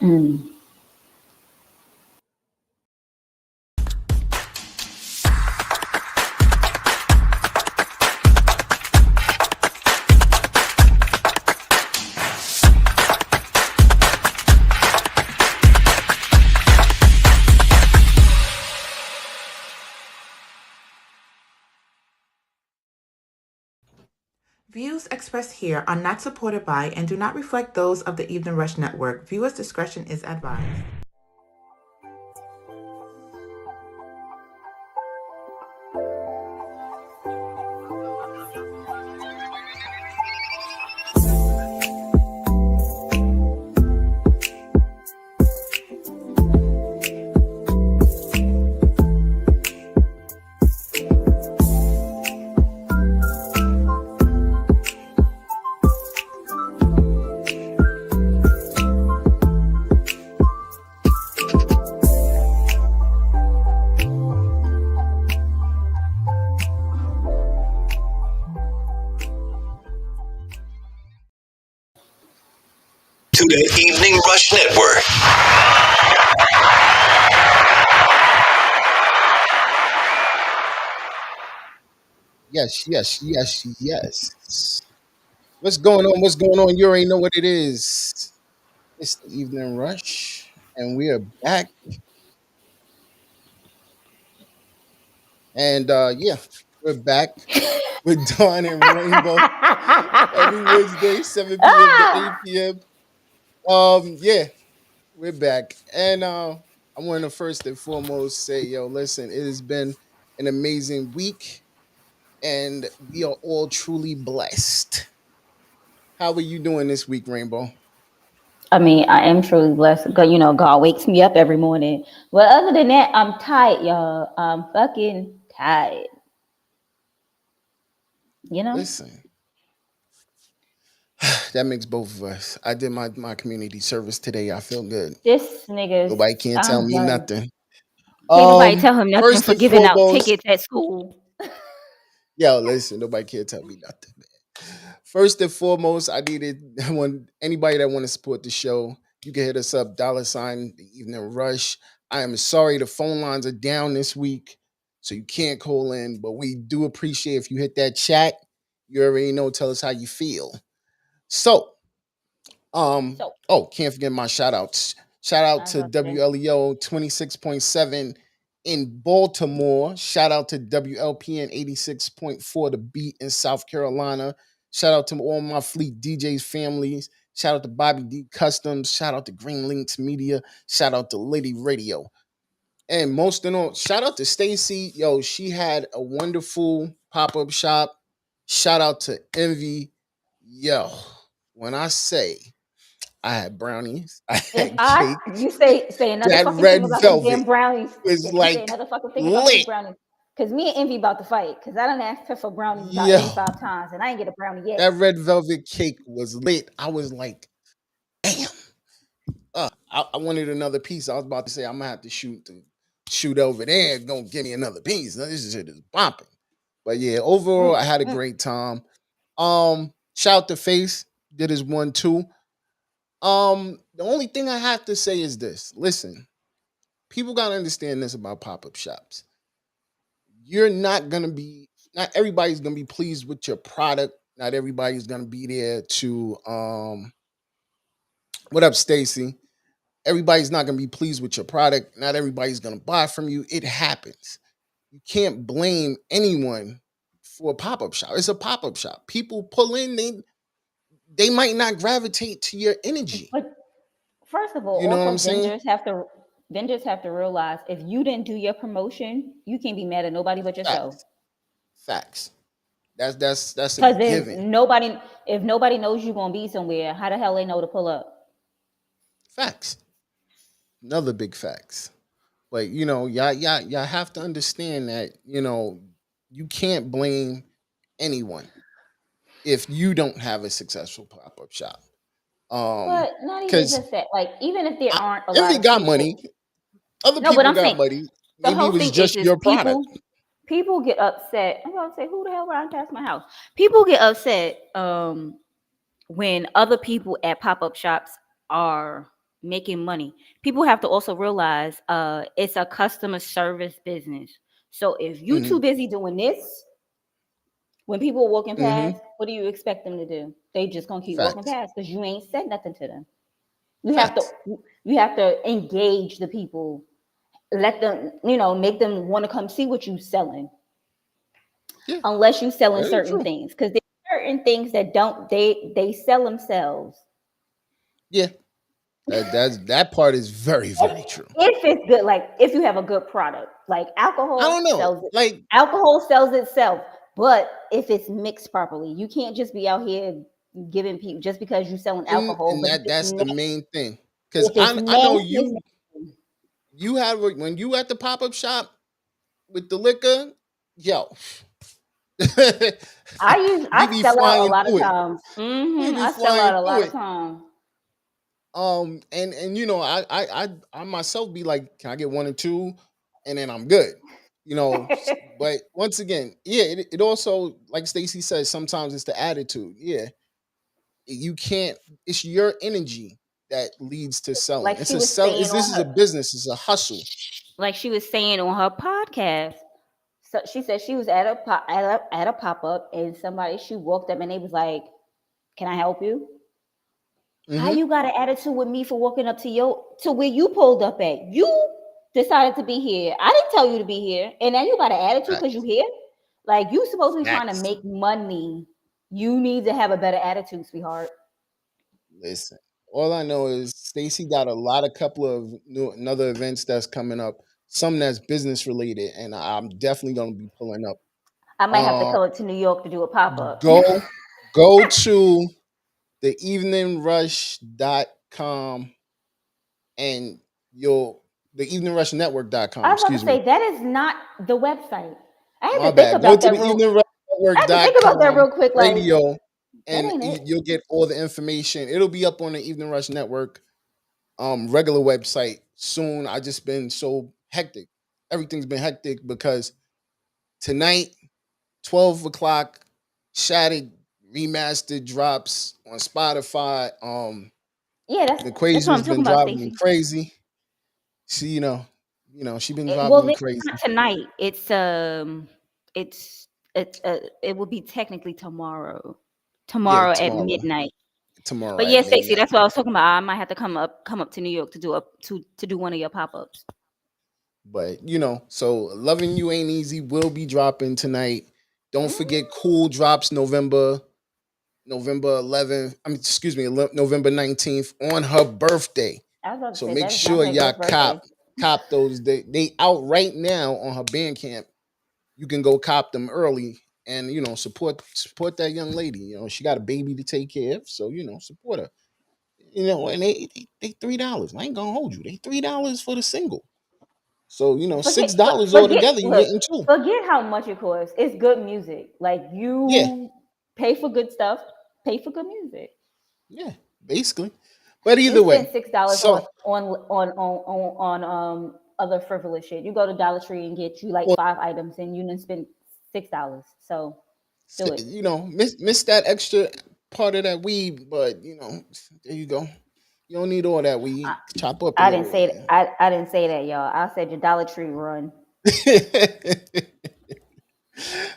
Mm. Views expressed here are not supported by and do not reflect those of the Evening Rush Network. Viewers' discretion is advised. To the Evening Rush Network. Yes, yes, yes, yes. What's going on? What's going on? You already know what it is. It's the Evening Rush, and we are back. And yeah, we're back with Dawn and Rainbow every Wednesday, 7 p.m. to 8 p.m. Yeah, we're back. And I want to first and foremost say, yo, listen, it has been an amazing week, and we are all truly blessed. How are you doing this week, Rainbow? I mean, I am truly blessed. God wakes me up every morning. But other than that, I'm tired, y'all. I'm fucking tired. You know, Listen, that makes both of us. I did my community service today. I feel good. this niggas, Nobody can't tell I'm me done. nothing. Can't nobody tell him nothing First for and giving out foremost, tickets at school. yo, listen, nobody can't tell me nothing, man. First and foremost, I needed when anybody that want to support the show, you can hit us up, $ the evening rush. I am sorry the phone lines are down this week, so you can't call in, but we do appreciate if you hit that chat. You already know, tell us how you feel. So So can't forget my shout outs. Shout out I was to about to say, WLEO 26.7 in Baltimore. Shout out to WLPN 86.4 The Beat in South Carolina. Shout out to all my Fleet DJs families. Shout out to Bobby D Customs. Shout out to Green Links Media. Shout out to Lady Radio. And most in all, shout out to Stacy. Yo, she had a wonderful pop-up shop. Shout out to Envy. Yo, when I say I had brownies. I if had I cake. you say another That fucking thing red about them velvet damn brownies, was if you say like another fucking thing about these lit. brownies, because me and Envy about to fight, because I done asked her for brownies about Yo, 85 times and I ain't get a brownie yet. that red velvet cake was lit. I was like, damn. I wanted another piece. I was about to say I'm gonna have to shoot over there and go get me another piece. This shit is bumping. But yeah, overall, Mm, I had a mm. great time. Shout to Face did his one too. The only thing I have to say is this: listen, people gotta understand this about pop-up shops. You're not gonna be not everybody's gonna be pleased with your product. Not everybody's gonna be there to what up, Stacy? Everybody's not gonna be pleased with your product. Not everybody's gonna buy from you. It happens. You can't blame anyone for a pop-up shop. It's a pop-up shop. People pull in, they might not gravitate to your energy. But first of all, You know what also I'm saying? vendors have to realize if you didn't do your promotion, you can't be mad at nobody but yourself. Facts. Facts. That's a Because given. if nobody knows you're gonna be somewhere, how the hell they know to pull up? Facts. Another big facts. But y'all have to understand that, you can't blame anyone if you don't have a successful pop-up shop. But not even Because just that. Like, even if there aren't a lot Envy of got people. money, other No, but people I'm got saying money. the Maybe it whole was thing is just this your product. people get upset. I'm gonna say, who the hell ran past my house? People get upset when other people at pop-up shops are making money. People have to also realize it's a customer service business. So if you Mm-hmm. too busy doing this, when people are walking Mm-hmm. past, what do you expect them to do? They just gonna keep walking Facts. past because you ain't said nothing to them. You have to Facts. you have to engage the people, let them, make them want to come see what you selling. Yeah. Unless you selling Very certain true. things, because there's certain things that don't they sell themselves. Yeah. That part is very, if, very true. if it's good, like if you have a good product, like I don't know. Like, alcohol sells itself. But if it's mixed properly, you can't just be out here giving people just because you're selling alcohol. and But that's the main thing. Because if it's I know nasty, you have when you at the pop-up shop with the liquor, yo, we I be sell out a flying lot of through it. times. We be I sell flying out a lot through of it. times. And I myself be like, can I get one or two, and then I'm good. But once again, yeah, it also, like Stacy says, sometimes it's the attitude. Yeah, you can't. It's your energy that leads to selling. like It's she a was sell. saying It's This on is a her business. It's a hustle. like she was saying on her podcast. So she said she was at a pop up, and she walked up and they was like, "Can I help you?" How Hmm. you got an attitude with me for walking up to where you pulled up at? You decided to be here. I didn't tell you to be here, and now you got an attitude because you Facts. here. Like you supposed to be trying to Facts. make money. You need to have a better attitude, sweetheart. Listen, all I know is Stacy got a lot of couple of another events that's coming up. Some that's business related, and I'm definitely gonna be pulling up. I might have to Um, come up to New York to do a pop up. go go to the eveningrush.com and you'll the eveningrush.network.com, I was about excuse to me. say that is not the website. I had My to think bad. Go about to that the real. I had to think about that eveningrush.network.com real quick. Like radio, that and ain't it. you'll get all the information. It'll be up on the Evening Rush Network regular website soon. I just been so hectic. Everything's been hectic because tonight, 12 o'clock, Shattered Remastered drops on Spotify. Yeah, The that's what I'm Quasia's been talking about, driving me Stacey. crazy. She, she been driving Well, me it's crazy. not tonight. It's it will be technically tomorrow. Yeah, Tomorrow at tomorrow. midnight. Tomorrow But at yeah, Stacey, midnight. that's what I was talking about. I might have to come up to New York to do one of your pop ups. But so Loving You Ain't Easy will be dropping tonight. Don't forget Cool drops November 11th. Excuse me, November 19th on her birthday. I was about to So say make that is not sure her y'all girl's birthday. cop those. They out right now on her Bandcamp. You can go cop them early and support that young lady. She got a baby to take care of, so support her. And they $3. I ain't gonna hold you. They $3 for the single. So $6 Forget altogether. You look, getting two. forget how much it costs. It's good music. Like Yeah, you pay for good stuff, pay for good music. yeah, basically. But You either spend way, $6 so on other frivolous shit. You go to Dollar Tree and get you like well, 5 items, and you didn't spend $6. So do it. miss that extra part of that weed, but there you go. You don't need all that I, weed. Chop up a I didn't little. say I didn't say that, y'all. I said your Dollar Tree run.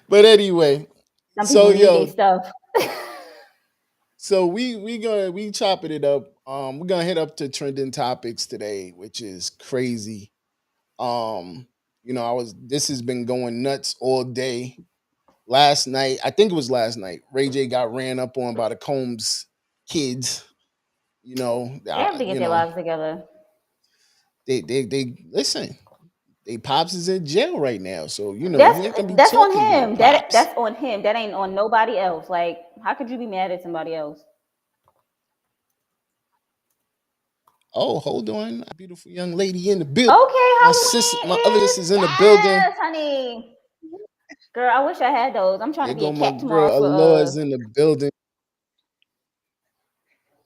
But anyway, Some so people need their yo, stuff. so we chopping it up. We're gonna hit up to trending topics today, which is crazy. Um, this has been going nuts all day. Last night, I think it was last night, Ray J got ran up on by the Combs kids. They have to get their lives together. They listen. They pops is in jail right now, so That's you ain't gonna be that's on talking about him. pops. That's on him. That ain't on nobody else. Like, how could you be mad at somebody else? Oh, hold on, beautiful young lady in the building. Okay, My other Halloween sister's is in the building. yes, honey. Girl, I wish I had those. I'm trying There to be a go my cat tomorrow girl for Aloha's in the building.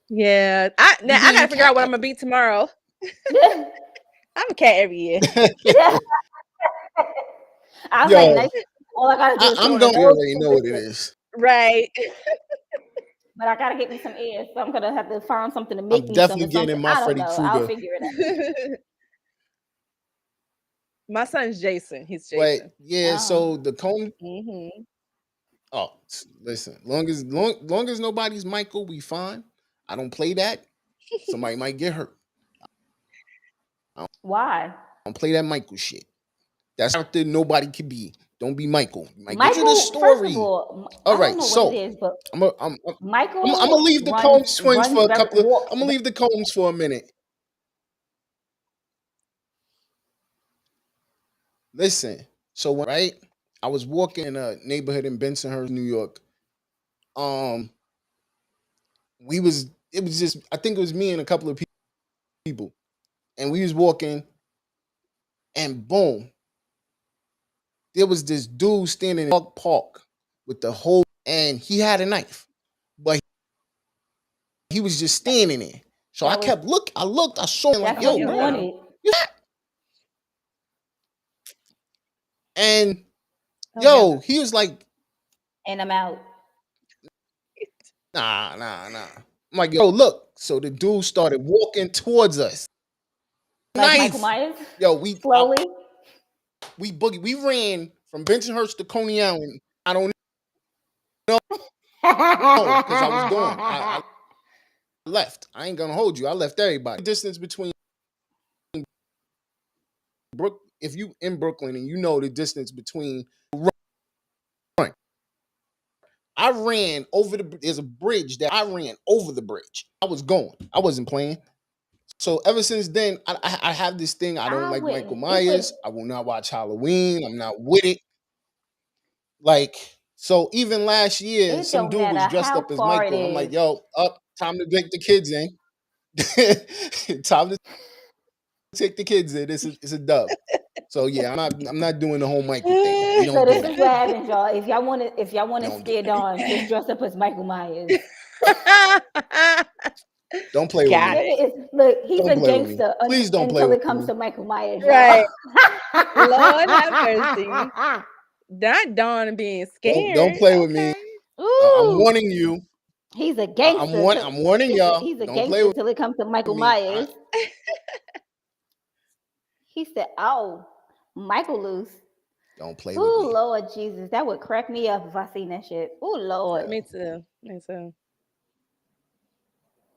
Yeah, You I being gotta a figure out what I'm cat? gonna be tomorrow. I'm a cat every year. I was like, Yo, nice. All I gotta do is put I'm on a going. You nose already and know what it whistle. is. Right. But I gotta get me some air, so I'm gonna have to find something to make I'm me some definitely or getting something. in my I don't Freddy know. I'll Krueger. figure it out. My son's Jason. He's But Jason. yeah, so the comb. Mm-hmm. Oh, listen, long as nobody's Michael, we fine. I don't play that. Somebody might get hurt. Why? Don't play that Michael shit. That's something nobody can be. Don't be Michael. You might get you the Michael, first of story. all, All I don't right, know what it so is, but I'm a, I'm I'm I'm gonna Michael leave the runs Combs twins runs for a very couple of. walks. I'm gonna leave the Combs for a minute. Listen, so right, I was walking in a neighborhood in Bensonhurst, New York. Um, it was just I think it was me and a couple of people, and we was walking, and boom, there was this dude standing in the park with the whole, and he had a knife, but he was just standing there. So I That was kept I looked, I saw him like, that's what yo, he bro, wanted. and Oh yo, God. he was like, And I'm out. nah. I'm like, yo, look. So the dude started walking towards us. Like Michael Knife. Myers, Yo, slowly. we boogie. We ran from Bensonhurst to Coney Island. I don't know because I was gone. I left. I ain't gonna hold you. I left everybody. Distance between if you in Brooklyn and you know the distance between run. I ran over there's a bridge that I ran over the bridge. I was going. I wasn't playing. So ever since then, I have this thing. I don't I like Michael wouldn't. It would. Myers. I will not watch Halloween. I'm not with it. Like, so even last year, It some don't dude was matter dressed how up as far it Michael. I'm like, is. yo, up, time to take the kids in. Time to take the kids in. It's a dub. So yeah, I'm not doing the whole Michael thing. We So don't do this is that. what happens, y'all. If y'all want We to don't do scare that. Dawn, just dress up as Michael Myers. Don't play with Got me. it. Look, he's Don't a play with me. gangster Please don't play until with it comes me. to Michael Myers, Right. y'all. Lord have mercy. Not Dawn being Don't scared. play with me. Okay. I'm Ooh, warning you. he's a gangster. I'm warning y'all. He's a Don't play gangster with till it comes to Michael me. Myers. He said, "Oh, Michael loose." Don't play with Ooh, me. Lord Jesus, that would crack me up if I seen that shit. Ooh, Lord. Me too. Me too.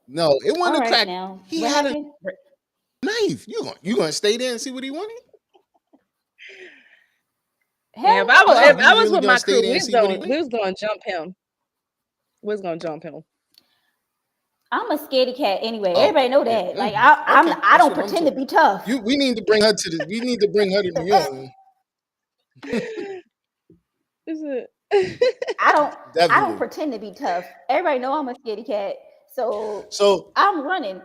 No, it All wasn't a right, crack. now He what had a happened? knife. You gonna stay there and see what he wanted? Yeah, Hell no. if You I was was really with gonna my stay crew, there and see what he wanted? we was gonna jump him. We was gonna jump him. I'm a scaredy cat anyway. Oh, Everybody know yeah. that. Like Okay, I that's don't what I'm pretend to talking. be tough. We need to bring her to the. We need to bring her to New York. Is it? I don't Definitely. pretend to be tough. Everybody know I'm a scaredy cat. So So I'm running.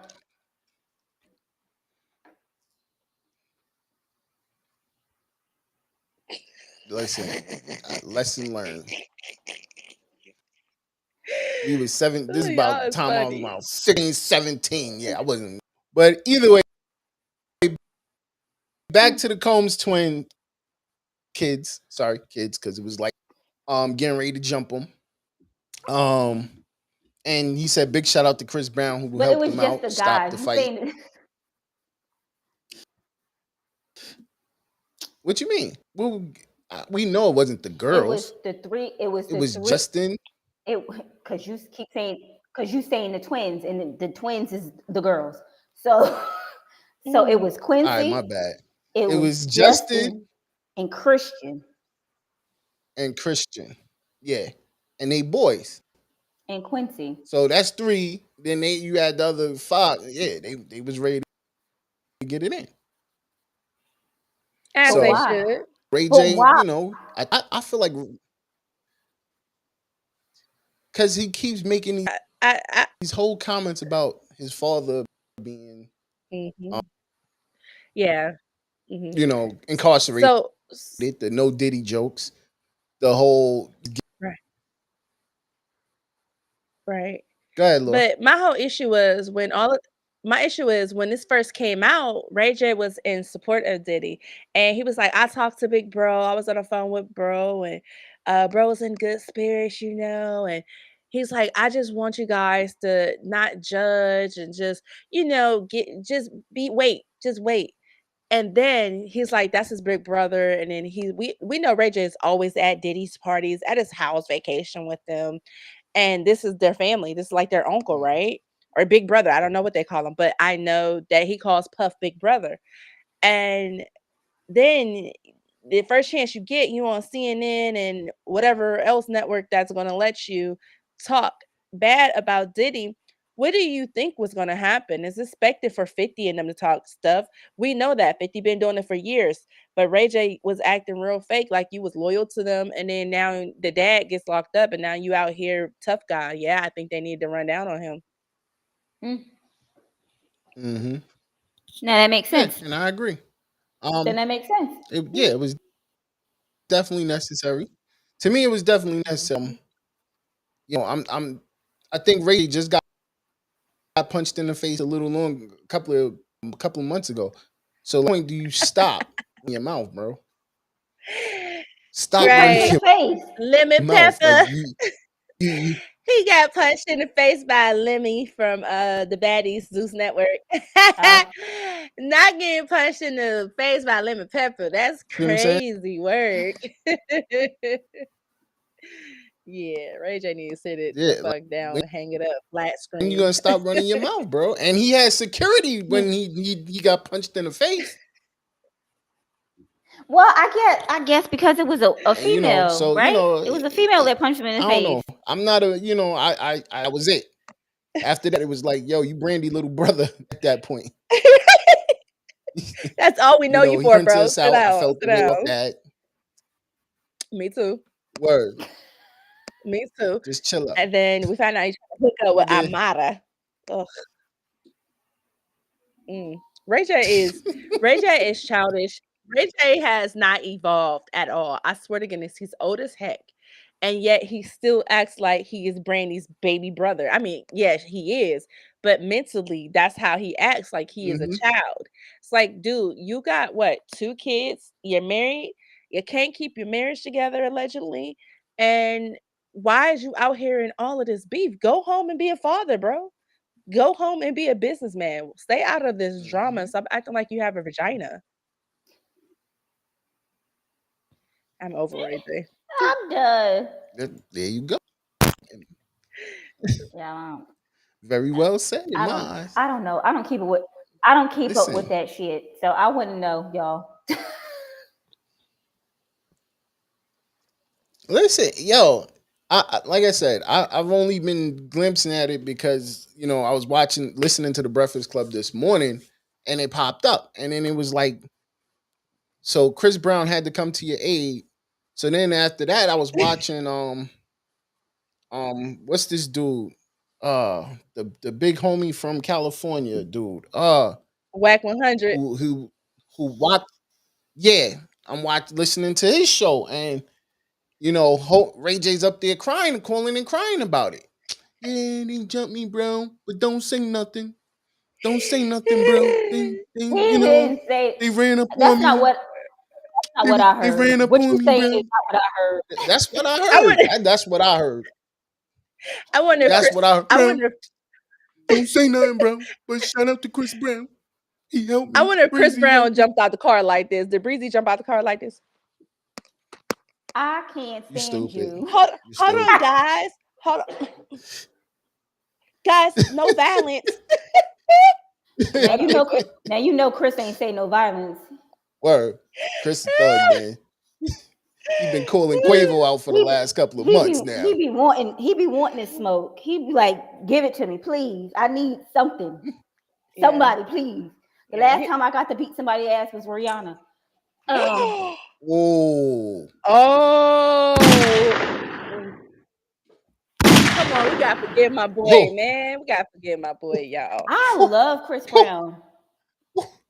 listen, lesson learned. We was seven. This is about Y'all the is time I was funny. around 16, 17. Yeah, I wasn't. But either way, back to the Combs twin kids. Sorry, kids, because it was like getting ready to jump them. And he said big shout out to Chris Brown who But it helped was him just out, a stop guy. the You fight. saying What you mean? Well, we know it wasn't the it was girls. the three. It was It the was three. Justin. It because you keep saying you saying the twins and the twins is the girls. So so it was Mm. All right, my Quincy, bad. it It was was Justin Justin and Christian and Christian. Yeah. And they boys. and Quincy. So that's three. Then you had the other five. Yeah, they was ready to get it in. As But they So why? should. Ray But J, why? I feel like because he keeps making I these whole comments about his father being, hmm Yeah. hmm incarcerated, So the no Diddy jokes, the whole. right, right. Go ahead, Laura. But my issue is when this first came out, Ray J was in support of Diddy. And he was like, I talked to Big Bro. I was on the phone with Bro and bro was in good spirits, and He's like, I just want you guys to not judge and just, just wait. And then he's like, that's his big brother. And then we know Ray J is always at Diddy's parties, at his house vacation with them. And this is their family. This is like their uncle, right? Or big brother. I don't know what they call him, but I know that he calls Puff big brother. And then the first chance you get, you on CNN and whatever else network that's going to let you talk bad about Diddy. What do you think was going to happen? It's expected for 50 and them to talk stuff. We know that 50 been doing it for years, but Ray J was acting real fake, like you was loyal to them. And then now the dad gets locked up and now you out here tough guy. Yeah, I think they need to run down on him. Mm-hmm. Now that makes Yeah, sense. and I agree. Then that makes sense. It was definitely necessary. To me, it was definitely necessary. I think Ray just got punched in the face a little long, a couple of months ago. So, what point do you stop in your mouth, bro? Stop Get punched running in Right. the face. Lemon your mouth. Like pepper. you He got punched in the face by Lemmy from the Baddies Zeus Network. Oh. Not getting punched in the face by Lemon Pepper. That's know what I'm saying? crazy work. Yeah, Ray J needs to sit it the Yeah, like fuck down, hang it up, flat when you screen. gonna stop running your mouth, bro? And he had security when he got punched in the face. Well, I guess because it was a And female, right? It was a female that punched him in I the don't know. face. I'm not a I was it. After that, it was like, yo, you Brandy little brother at that point. That's all we know you He for, went to bro. us Sit out. I down. felt Sit the way down. of that. Me too. Word. Me too. Just chill out. And then we found out he tried to hook up with Nigga. Amara. Ugh. Ray J is childish. Ray J has not evolved at all. I swear to goodness, he's old as heck. And yet he still acts like he is Brandy's baby brother. I mean, yes, he is, but mentally, that's how he acts like he is a Mm-hmm. child. It's like, dude, you got what, 2 kids? You're married. You can't keep your marriage together, allegedly. And why is you out here in all of this beef? Go home and be a father, bro. Go home and be a businessman. Stay out of this drama and Mm-hmm. stop acting like you have a vagina. I'm over Ray J. I'm done. There you go. Yeah, Very well said in I my don't. eyes. I don't know. I don't keep it with. I don't keep up with Listen, that shit, so I wouldn't know, y'all. listen, yo. Like I said, I've only been glimpsing at it because I was listening to the Breakfast Club this morning, and it popped up, and then it was like, so Chris Brown had to come to your aid. So then after that, I was watching what's this dude? The big homie from California, dude. Whack 100. Who watched? Yeah, I'm listening to his show, and Ray J's up there crying, calling and crying about it. Yeah, they jumped me, bro, but don't say nothing. Don't say nothing, bro. They He didn't say. they ran up That's on not me. what. That's not what I They ran heard. up What you on me, saying bro. is not what I heard. That's what I I heard. wonder That's what I heard. I wonder if That's Chris what I heard, I bro. wonder Don't say nothing, bro. But shout out to Chris Brown. He helped I me. wonder if Chris Breezy Brown helped me. jumped out the car like this. Did Breezy jump out the car like this? I can't You stand stupid. you. You Hold on, stupid. guys. Hold on. Guys, no violence. Now you know. Now you know Chris ain't say no violence. Word. Chris the Thug, man. He been calling Quavo out for the last couple of months now. He be wanting to smoke. He be like, give it to me, please. I need something. Yeah. Somebody, please. The last time I got to beat somebody's ass was Rihanna. Whoa. Oh. Come on, we gotta forgive my boy, Whoa. man. We gotta forgive my boy, y'all. I love Chris Brown.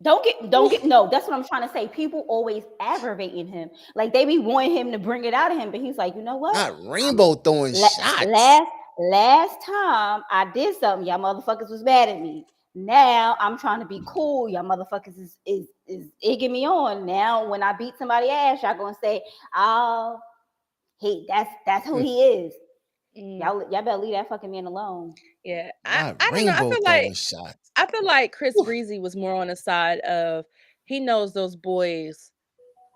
Don't get no, that's what I'm trying to say. People always aggravating him. Like they be wanting him to bring it out of him, but he's like, you know what? Not Rainbow throwing shots. Last time I did something, y'all motherfuckers was mad at me. Now I'm trying to be cool. Y'all motherfuckers is egging me on. Now when I beat somebody ass, y'all gonna say, oh, that's who he is. Y'all better leave that fucking man alone. Yeah, Not I don't know. rainbow throwing shots. I feel like Chris Whew. Breezy was more on the side of he knows those boys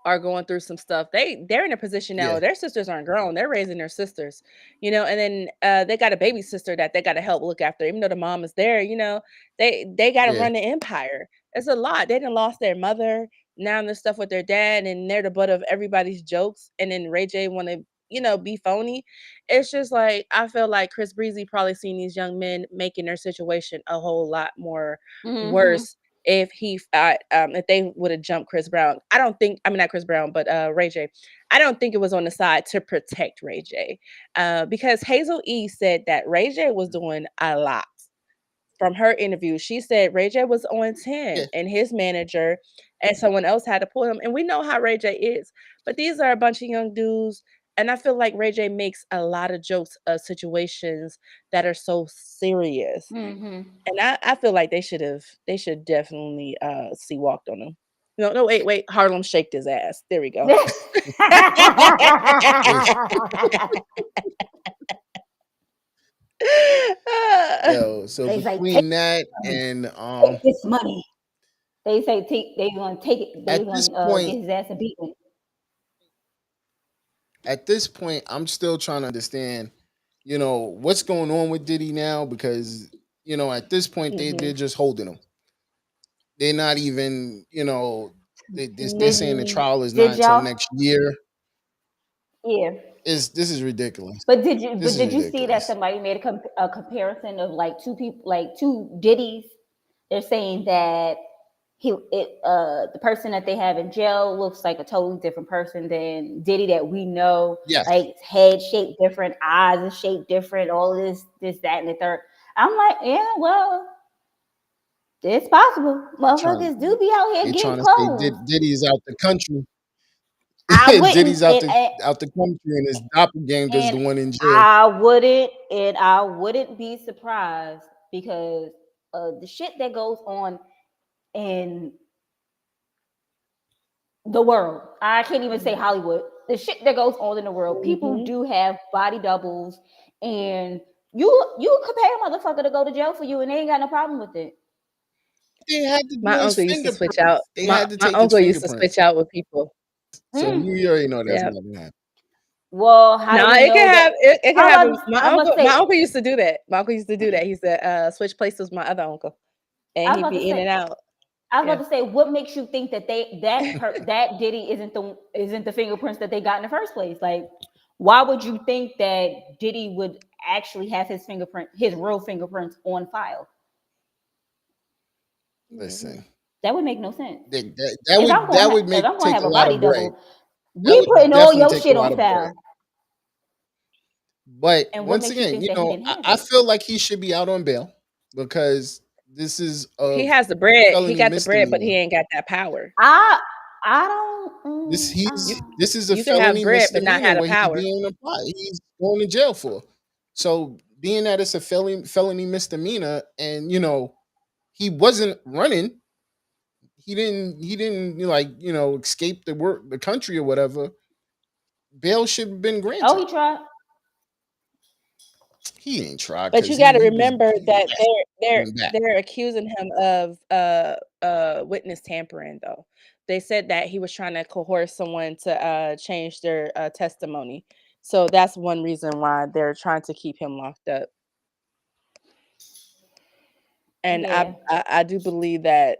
are going through some stuff. They're in a position now. Yeah. Their sisters aren't grown. They're raising their sisters, and then they got a baby sister that they got to help look after, even though the mom is there. They got to Yeah. run the empire. It's a lot. They done lost their mother. Now there's stuff with their dad, and they're the butt of everybody's jokes. And then Ray J want to be phony. It's just like I feel like Chris Breezy probably seen these young men making their situation a whole lot more worse if if they would have jumped Chris Brown. Not Chris Brown, but Ray J. I don't think it was on the side to protect Ray J. Because Hazel E said that Ray J was doing a lot. From her interview, she said Ray J was on 10 Yeah. and his manager and someone else had to pull him. And we know how Ray J is, but these are a bunch of young dudes. And I feel like Ray J makes a lot of jokes of situations that are so serious. And I feel like they should definitely see walked on him. No, wait. Harlem shaked his ass. There we go. Yo, so They say, between that and take this money. They say they gonna take it. They at this gonna point, get his ass a beating. at this point, I'm still trying to understand, what's going on with Diddy now, because at this point they're just holding him. They're not even, they're saying the trial is not Did until y'all? next year. Yeah. This is ridiculous. But did you? This But is did you see that ridiculous. somebody made a comparison of like two people, like two Diddies? They're saying that the person that they have in jail looks like a totally different person than Diddy that we know. Yes. Like head shaped different, eyes are shaped different, all this, that, and the third. I'm like, yeah, well, it's possible. Motherfuckers do be out here They're getting trying to say clothes. Diddy's out the country. I wouldn't, Diddy's out the country, and his doppelganger is the one in jail. I wouldn't be surprised because the shit that goes on in the world. I can't even say Hollywood. The shit that goes on in the world. People do have body doubles, and you could pay a motherfucker to go to jail for you, and they ain't got no problem with it. They had to My do his uncle used to switch fingerprints. out. They My had to take his uncle used to fingerprints. switch out with people. So you already know that's Yeah. not gonna happen. Well, how do No, we it know can that? have it can I'm happen. about- I'm about to say- My uncle used to do that. My uncle used to do that. He said, switch places with my other uncle. I And was he'd about to be in say- and out. I was about to say, what makes you think that that Diddy isn't the fingerprints that they got in the first place? Like, why would you think that Diddy would actually have his real fingerprints on file? Listen, That would make no sense. that would make If I'm gonna take have a a lot body of bread. double, That we would putting all definitely your take a shit lot on of bread. file. But And what once makes you again, think that he didn't have I it? feel like he should be out on bail because this is He has the bread. He felony got the bread, but he misdemeanor. ain't got that power. I don't. This is a You can have felony bread, but not misdemeanor have the what he's power. being applied. He's going to jail for. So being that it's a felony misdemeanor, and he wasn't running, he didn't escape the country or whatever. Bail should have been granted. Oh, he tried. He ain't tried. But you got to he remember that coming back. they're accusing him of witness tampering. Though they said that he was trying to coerce someone to change their testimony. So that's one reason why they're trying to keep him locked up. And Yeah. I do believe that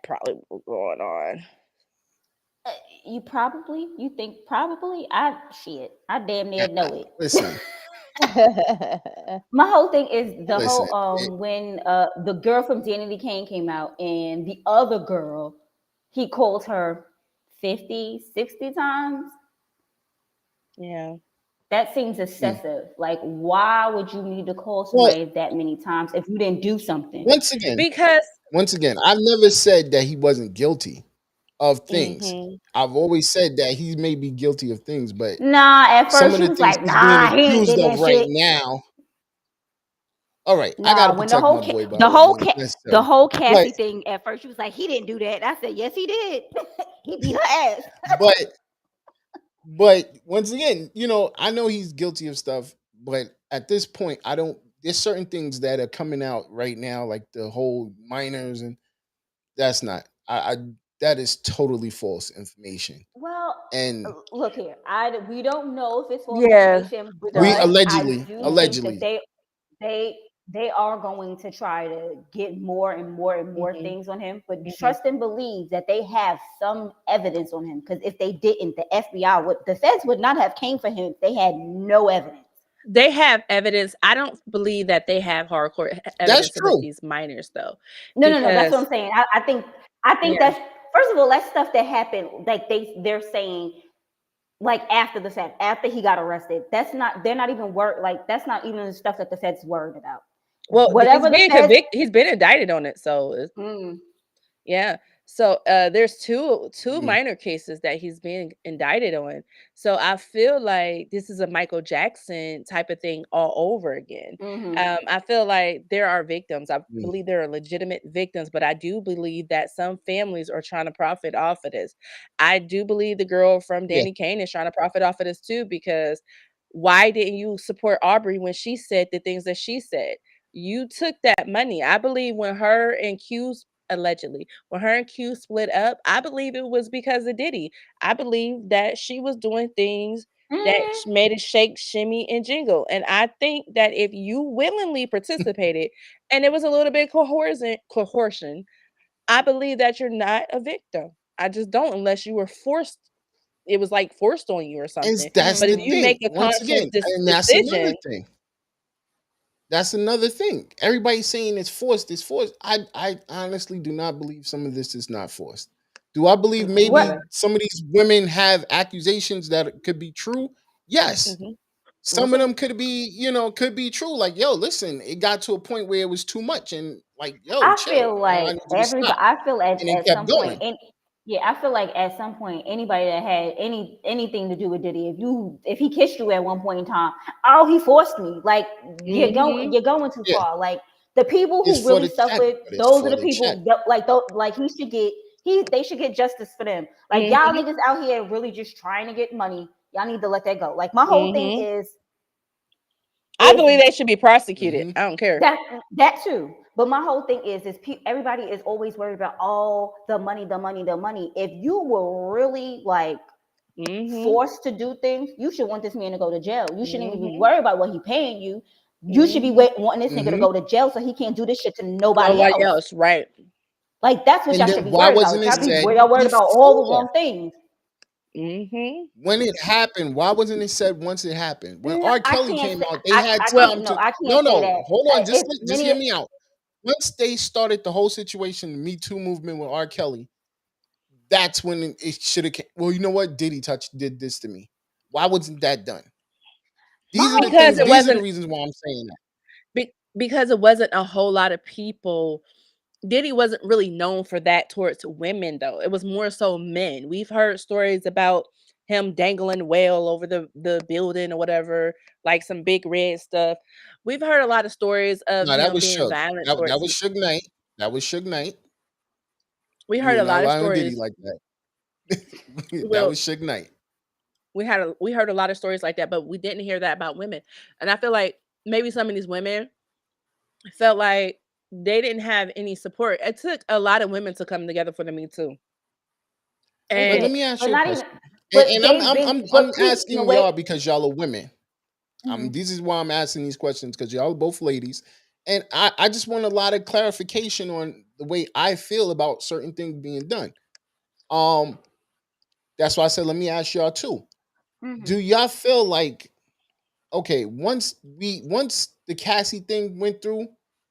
probably was going on. You think probably? I damn near know it. Listen, My whole thing is Listen, when the girl from Danity Kane came out and the other girl, he called her 50, 60 times. Yeah. That seems excessive. Like, why would you need to call somebody that many times if you didn't do something? Once again, Because I've never said that he wasn't guilty of things. Mhm. I've always said that he may be guilty of things, but Nah, at some first of she the was things like, he's being nah, he ain't accused did of that right shit. now. All right, I Nah, gotta when the protect whole my boy. By the all whole means, the necessary. whole Cassie thing, at first she was like, he didn't do that. I said, yes, he did. He beat her ass. But once again, I know he's guilty of stuff, but at this point, I don't. There's certain things that are coming out right now, like the whole minors, and that's not. I that is totally false information. Well, And look here. We don't know if it's false Yeah, information, we we but don't. I allegedly, do think that allegedly, they they are going to try to get more and more and more Mhm, things on him. But mhm. trust and believe that they have some evidence on him. Because if they didn't, the FBI would, the feds would not have came for him if they had no evidence. They have evidence. I don't believe that they have hardcore that's evidence with true. these minors, though, No. That's what because I'm saying. I think yeah. that's, first of all, that's stuff that happened. Like they're saying, like after the fact, after he got arrested. That's not. They're not even worried. Like that's not even the stuff that the feds worried about. Well, he's Whatever the being feds. convicted. He's been indicted on it, so Mm, yeah. So there's two Mm, minor cases that he's being indicted on. So I feel like this is a Michael Jackson type of thing all over again. hmm I feel like there are victims. I mm, believe there are legitimate victims, but I do believe that some families are trying to profit off of this. I do believe the girl from yeah, Danny Kane is trying to profit off of this too, because why didn't you support Aubrey when she said the things that she said? You took that money. I believe when her and Q's allegedly, when her and Q split up, I believe it was because of Diddy. I believe that she was doing things that hmm made it shake, shimmy, and jingle. And I think that if you willingly participated and it was a little bit coercion, I believe that you're not a victim. I just don't, unless you were forced. It was like forced on you or and something. that's But the if hmm you thing. make a Once conscious again, and that's another decision, thing. That's another thing. Everybody's saying it's forced. It's forced. I honestly do not believe some of this is not forced. Do I believe me What? maybe neither. some of these women have accusations that could be true? Yes. Hmm. We'll Some of see. them could be, could be true. Like, yo, listen, it got to a point where it was too much, and like, yo, I chill. feel like I need you to everybody. stop. I feel And it at kept some point, going. and yeah, I feel like at some point, anybody that had anything to do with Diddy, if he kissed you at one point in time, oh, he forced me. Like Hmm. you're going too Yeah, far. Like the people it's who for really the check, suffered, but it's those are for the the check. people that, like he should get they should get justice for them. Like y'all Hmm. niggas out here really just trying to get money. Y'all need to let that go. Like my whole thing Hmm. is I if believe they should be prosecuted. Hmm. I don't care. that too. But my whole thing is everybody is always worried about all the money, the money, the money. If you were really like Mhm. forced to do things, you should want this man to go to jail. You shouldn't even be Mhm. worried about what he paying you. You should be Mhm. wanting this nigga to Hmm. go to jail so he can't do this shit to nobody Nobody else. else, right? Like that's what And y'all then should be why worried about. wasn't it Y'all be said y'all worried about all the before? wrong things. Mhm. When it happened, why wasn't it said once it happened? When No, R. I Kelly can't came say out, they had I Well, can't time no, to. I No, can't say no, that. hold on. Just If just many hear me out. Once they started the whole situation, the Me Too movement with R. Kelly, that's when it should have. Well, you know what? Did this to me. Why wasn't that done? my These are the whole thing because things. it is These are the wasn't reasons why I'm saying that. because it wasn't a whole lot of people. Diddy wasn't really known for that towards women though. It was more so men. We've heard stories about him dangling whale over the building or whatever, like some big red stuff. We've heard a lot of stories of No, that him was being Suge. violent That towards was Suge Knight. That was Suge Knight. we We heard are a not lot of allowing Diddy stories. like that. That Well, was Suge Knight. we heard a lot of stories like that, but we didn't hear that about women. And I feel like maybe some of these women felt like they didn't have any support. It took a lot of women to come together for the Me Too. it But And let did, me ask but you a not even. question. But And they've been. I'm But Pete, no asking wait. y'all because y'all are women. Mhm. This is why I'm asking these questions because y'all are both ladies, and I just want a lot of clarification on the way I feel about certain things being done. Um, that's why I said let me ask y'all too. Do Mhm. y'all feel like okay once the Cassie thing went through,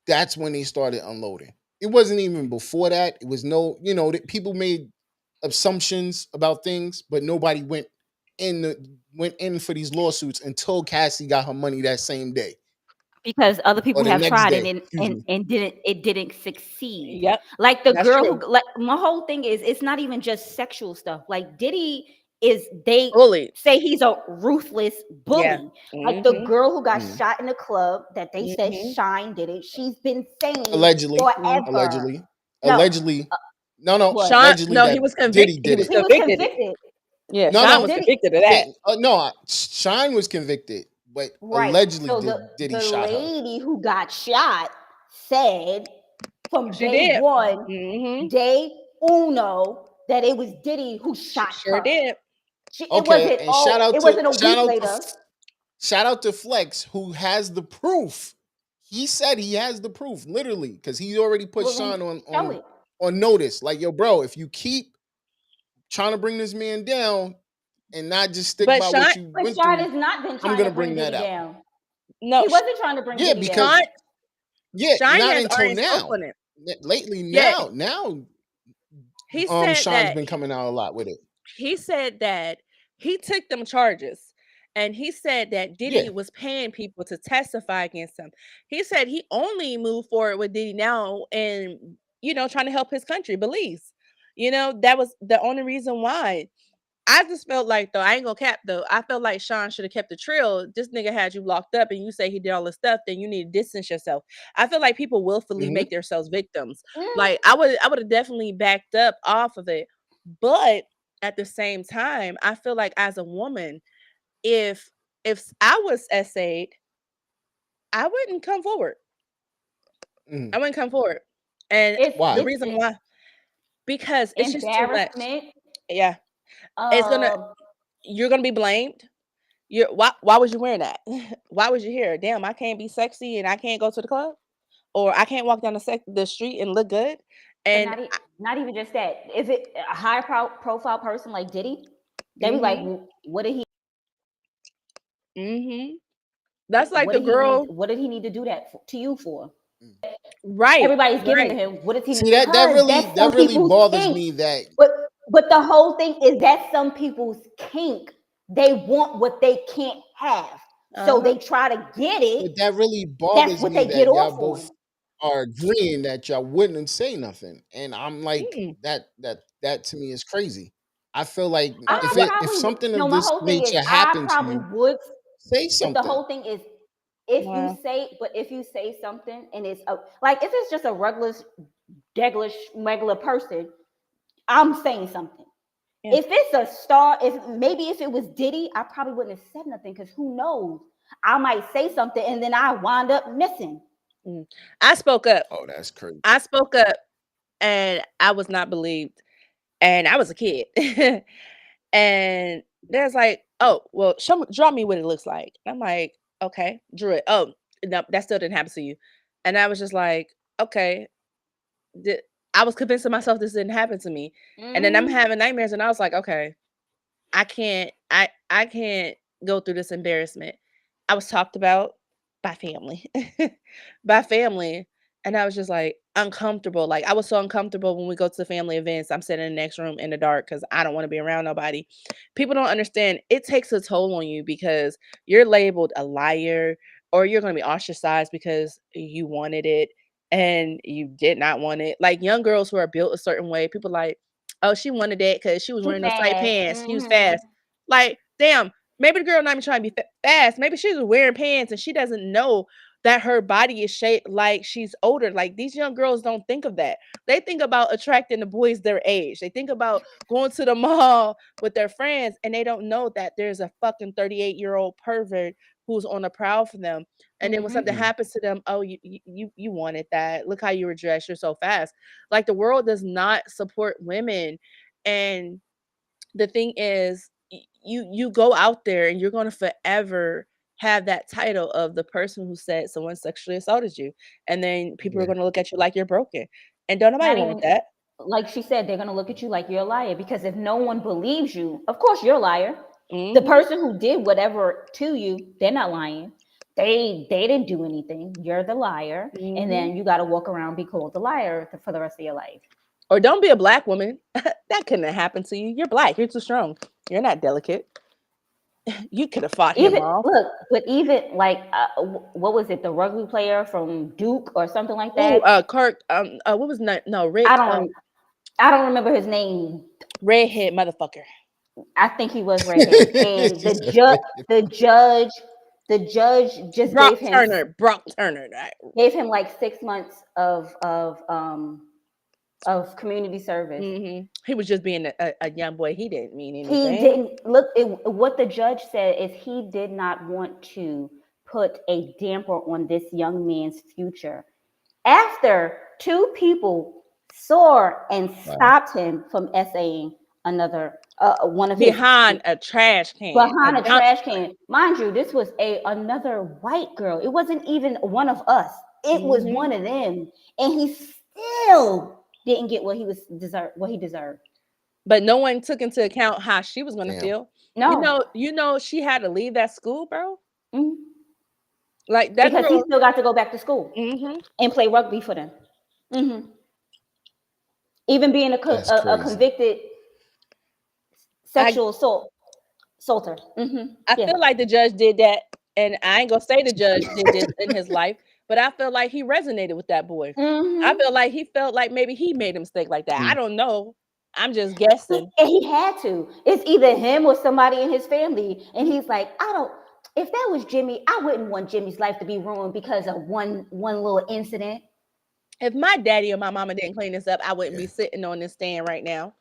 that's when they started unloading. It wasn't even before that. It was no, that people made assumptions about things, but nobody went in for these lawsuits until Cassie got her money that same day Because other or people the have next tried it day. and Excuse me. didn't succeed. yep, Like the that's girl true. who, like my whole thing is it's not even just sexual stuff. Like Diddy is, they Bullied. say he's a ruthless Yeah. bully. Like the Mhm. girl who got Mhm. shot in the club that they said Mhm. Shine did it. She's been saying Allegedly, Mhm. forever. allegedly, No, allegedly. No, what? Sean, allegedly no, he that was Diddy convicted. He did was it. He was convicted. convicted. Yeah, No, Sean No, no, was Diddy. convicted of yeah, that. no. Shine was convicted. but Right. allegedly So Diddy the shot her. lady who got shot said from She day did. one, Mm-hmm. day uno, that it was Diddy who She shot sure her. did. It Okay, wasn't. and Oh, it wasn't a week later. shout out to Flex, who has the proof. He said he has the proof, literally, because he already put Well, then Shone show it. on notice. Like, yo, bro, if you keep trying to bring this man down and not just stick But by Sean, what you But went Sean through, has not been I'm trying to gonna bring bring that Diddy out. down. no, He wasn't trying to bring Yeah, Diddy because down. Sean not has until already spoke now. on it. Lately, Yeah, now, he said Sean's that been coming out a lot with it. he said that he took them charges, and he said that Yeah. Diddy was paying people to testify against him. He said he only moved forward with Diddy now, and trying to help his country, Belize. That was the only reason why. I just felt like, though, I ain't gonna cap though. I felt like Sean should have kept the trail. This nigga had you locked up and you say he did all this stuff, then you need to distance yourself. I feel like people willfully Mm-hmm. make themselves victims. Mm. Like I would have definitely backed up off of it. But at the same time, I feel like as a woman, if I was essayed, I wouldn't come forward. Mm-hmm. I wouldn't come forward. And the Why? reason why, because it's just too much. Embarrassment. Yeah. It's gonna You're gonna be blamed. Why was you wearing that? Why was you here? Damn, I can't be sexy and I can't go to the club, or I can't walk down the street and look good. But And not even just that. If it a high profile person like Diddy, they be like, mhm, well, what did he? mhm. That's like the girl, What did he need to do that to you for? right? Everybody's giving to Right. him. What does he need? See, Because that's that some really people's bothers kink. me that But the whole thing is that's some people's kink. They want what they can't have, so Uh-huh. they try to get it. but that really That's bothers what me they get that y'all off both on. are agreeing that y'all wouldn't say nothing. And I'm like, Mm. that to me is crazy. I feel like I if probably would. something No, of my this whole thing is nature I happened to probably you, would. say But the something. whole thing is Wow. if you say something and it's like if it's just a regular person, I'm saying something. Yeah. If it's a star, if it was Diddy, I probably wouldn't have said nothing because who knows? I might say something and then I wind up missing. Mm. I spoke up. Oh, that's crazy. I spoke up, and I was not believed. And I was a kid. And there's like, oh, well, draw me what it looks like. I'm like, okay, drew it. Oh, no, that still didn't happen to you. And I was just like, okay. Di- I was convincing myself this didn't happen to me. And then I'm Mm-hmm. having nightmares, and I was like, okay, I can't go through this embarrassment. I was talked about by family. By family. And I was just like uncomfortable. Like I was so uncomfortable when we go to the family events. I'm sitting in the next room in the dark because I don't want to be around nobody. People don't understand it takes a toll on you because you're labeled a liar, or you're gonna be ostracized because you wanted it and you did not want it. Like young girls who are built a certain way, people like, oh, she wanted that because she was Too wearing those tight fast. pants. She was Mm-hmm. fast. Like, damn, maybe the girl not even trying to be fast. Maybe she's wearing pants and she doesn't know that her body is shaped like she's older. Like these young girls don't think of that. They think about attracting the boys their age. They think about going to the mall with their friends, and they don't know that there's a fucking 38-year-old pervert who's on the prowl for them. And then when Mm-hmm. something Mm. happens to them, oh, you wanted that. Look how you were dressed. You're so fast. Like the world does not support women. And the thing is, you go out there and you're going to forever have that title of the person who said someone sexually assaulted you, and then people are Yeah. going to look at you like you're broken, and don't nobody Not want even that. like she said, they're gonna look at you like you're a liar because if no one believes you, of course you're a liar. The Hmm. person who did whatever to you, they're not lying. They didn't do anything. You're the liar, and Hmm. then you got to walk around be called the liar for the rest of your life. Or don't be a black woman. That couldn't have happened to you. You're black. You're too strong. You're not delicate. You could have fought him Even off. look, but even like what was it? The rugby player from Duke or something like Oh, that. Kirk. What was no I Rick? don't I don't remember his name. Redhead motherfucker. I think he was redhead, and She said, the judge the judge just Brock Turner. Brock Turner. Right. gave him like 6 months of of community service. He was just being a young boy. He didn't mean He anything. didn't look. What the judge said is he did not want to put a damper on this young man's future. After two people saw and stopped him from essaying another one of behind a trash can. Behind a trash can. Mind you, this was another white girl. It wasn't even one of us. It was one of them. And he still didn't get what he deserved. But no one took into account how she was going to feel. No. You know, she had to leave that school, bro. Mm-hmm. Like that because girl, he still got to go back to school and play rugby for them. Mm-hmm. Even being a convicted sexual assaulter. Mm-hmm. I feel like the judge did that, and I ain't gonna say the judge did this in his life, but I feel like he resonated with that boy. Mm-hmm. I feel like he felt like maybe he made a mistake like that. I don't know. I'm just guessing. He had to. It's either him or somebody in his family, and he's like, if that was Jimmy, I wouldn't want Jimmy's life to be ruined because of one little incident. If my daddy or my mama didn't clean this up, I wouldn't be sitting on this stand right now.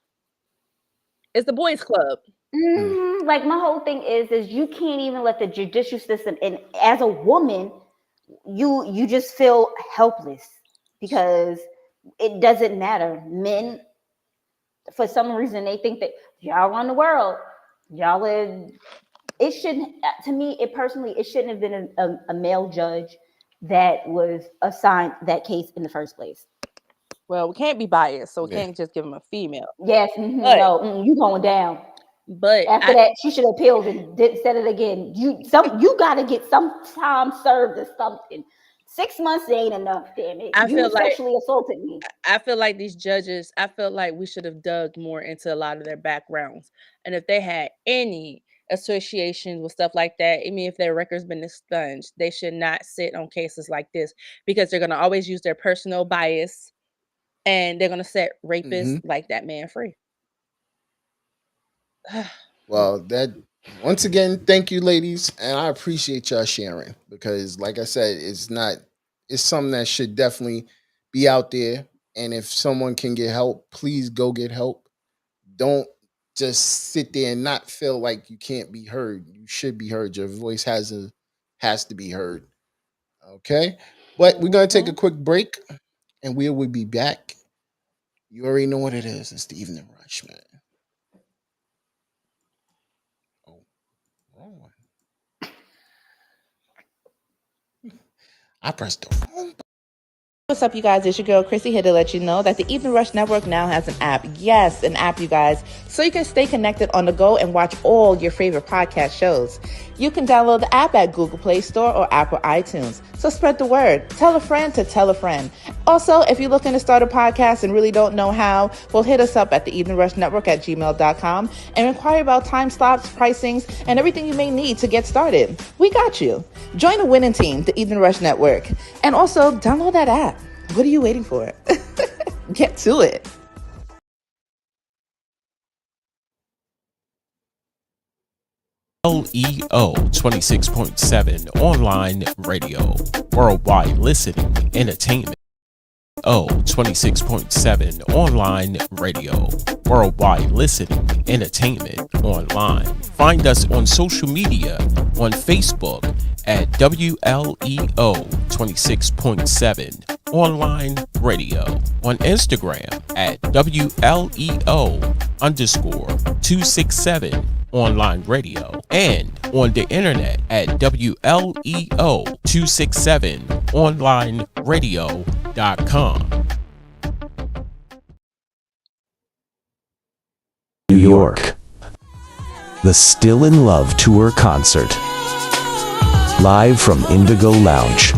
It's the boys' club. Mm-hmm. Like my whole thing is you can't even let the judicial system, and as a woman, you just feel helpless because it doesn't matter. Men, for some reason, they think that y'all run the world. It shouldn't. To me, it shouldn't have been a male judge that was assigned that case in the first place. Well, we can't be biased, so we can't just give him a female. Yes, you going down. But after that, she should have appealed and said it again. You got to get some time served or something. 6 months ain't enough, damn it. You sexually assaulted me. I feel like these judges, I feel like we should have dug more into a lot of their backgrounds. And if they had any associations with stuff like that, I mean, if their record's been expunged, they should not sit on cases like this because they're going to always use their personal bias and they're going to set rapists like that man free. Well, that once again, thank you, ladies, and I appreciate y'all sharing because, like I said, it's something that should definitely be out there. And if someone can get help, please go get help. Don't just sit there and not feel like you can't be heard. You should be heard. Your voice has to be heard. Okay, but we're gonna take a quick break, and we will be back. You already know what it is. It's the Evening Rush, man. Wrong one. I pressed the wrong. What's up, you guys? It's your girl, Chrissy, here to let you know that the Evening Rush Network now has an app. Yes, an app, you guys. So you can stay connected on the go and watch all your favorite podcast shows. You can download the app at Google Play Store or Apple iTunes. So spread the word. Tell a friend to tell a friend. Also, if you're looking to start a podcast and really don't know how, well, hit us up at the Evening Rush Network at gmail.com and inquire about time slots, pricings, and everything you may need to get started. We got you. Join the winning team, the Evening Rush Network. And also, download that app. What are you waiting for? Get to it. LEO 26.7 online radio, worldwide listening, entertainment. 26.7 online radio, worldwide listening, entertainment, online. Find us on social media on Facebook at WLEO 26.7 online radio, on Instagram at WLEO_267 online radio, and on the internet at WLEO267onlineradio.com. New York. The Still in Love Tour Concert. Live from Indigo Lounge.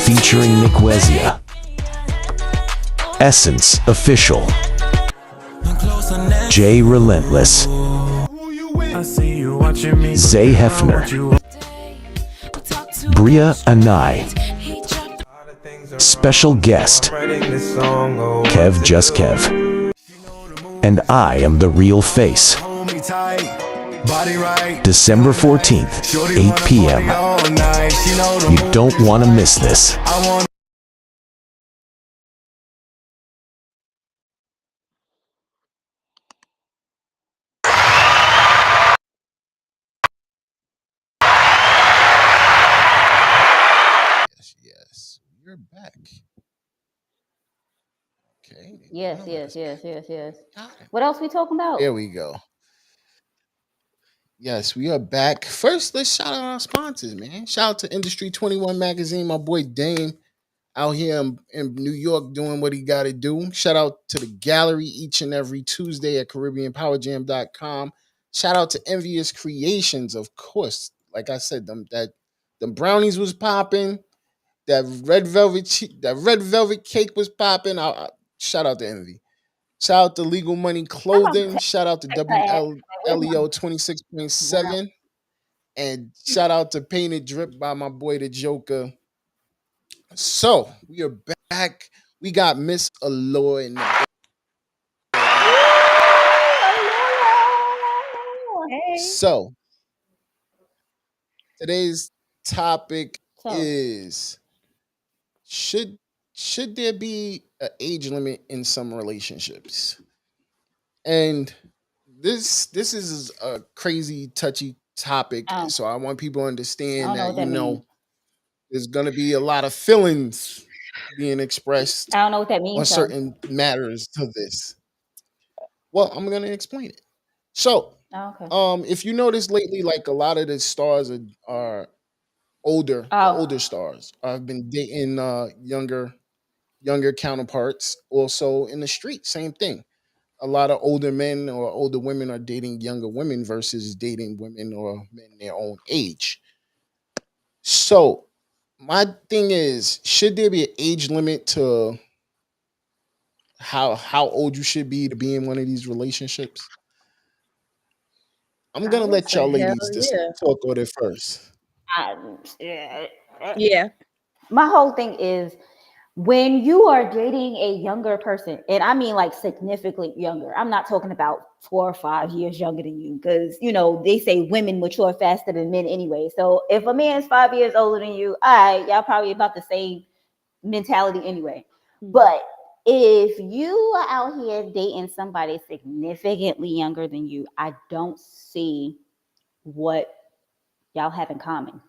Featuring Nick Wezia. Essence Official. Jay Relentless. Zay Hefner. Bria Anai. Special guest Kev Just Kev. And I am the real face. December 14th, 8 p.m. You don't want to miss this. we're back. Okay. Yes, Now let yes, us yes, yes, yes. got it. What else we talking about? There we go. Yes, we are back. First, let's shout out our sponsors, man. Shout out to Industry 21 Magazine, my boy Dame out here in New York doing what he got to do. Shout out to the gallery each and every Tuesday at CaribbeanPowerJam.com. Shout out to Envious Creations, of course. Like I said, them brownies was popping. That red velvet cake was popping. Shout out to Envy. Shout out to Legal Money I'm about to Clothing. Shout out to text her ass. Like, where's my WLEO brown? 26.7. And shout out to Painted Drip by my boy the Joker. So we are back. We got Miss Aloy in the Hey. So today's topic So, is should should there be an age limit in some relationships? And this is a crazy touchy topic. I So I want people to understand don't know that what that means. there's gonna be a lot of feelings being expressed I don't know what that on means, though. certain matters to this. Well, I'm gonna explain it. So, Oh, okay. if you notice lately, like a lot of the stars are older, the Oh, older stars have been dating younger counterparts. Also in the street, same thing. A lot of older men or older women are dating younger women versus dating women or men their own age. So, my thing is, should there be an age limit to how old you should be to be in one of these relationships? I'm I gonna would let say y'all hell ladies just yeah. talk on it first. I, yeah. Yeah. My whole thing is when you are dating a younger person, and I mean like significantly younger, I'm not talking about 4 or 5 years younger than you, because they say women mature faster than men anyway. So if a man's 5 years older than you, all right, y'all probably about the same mentality anyway. But if you are out here dating somebody significantly younger than you, I don't see what y'all have in common.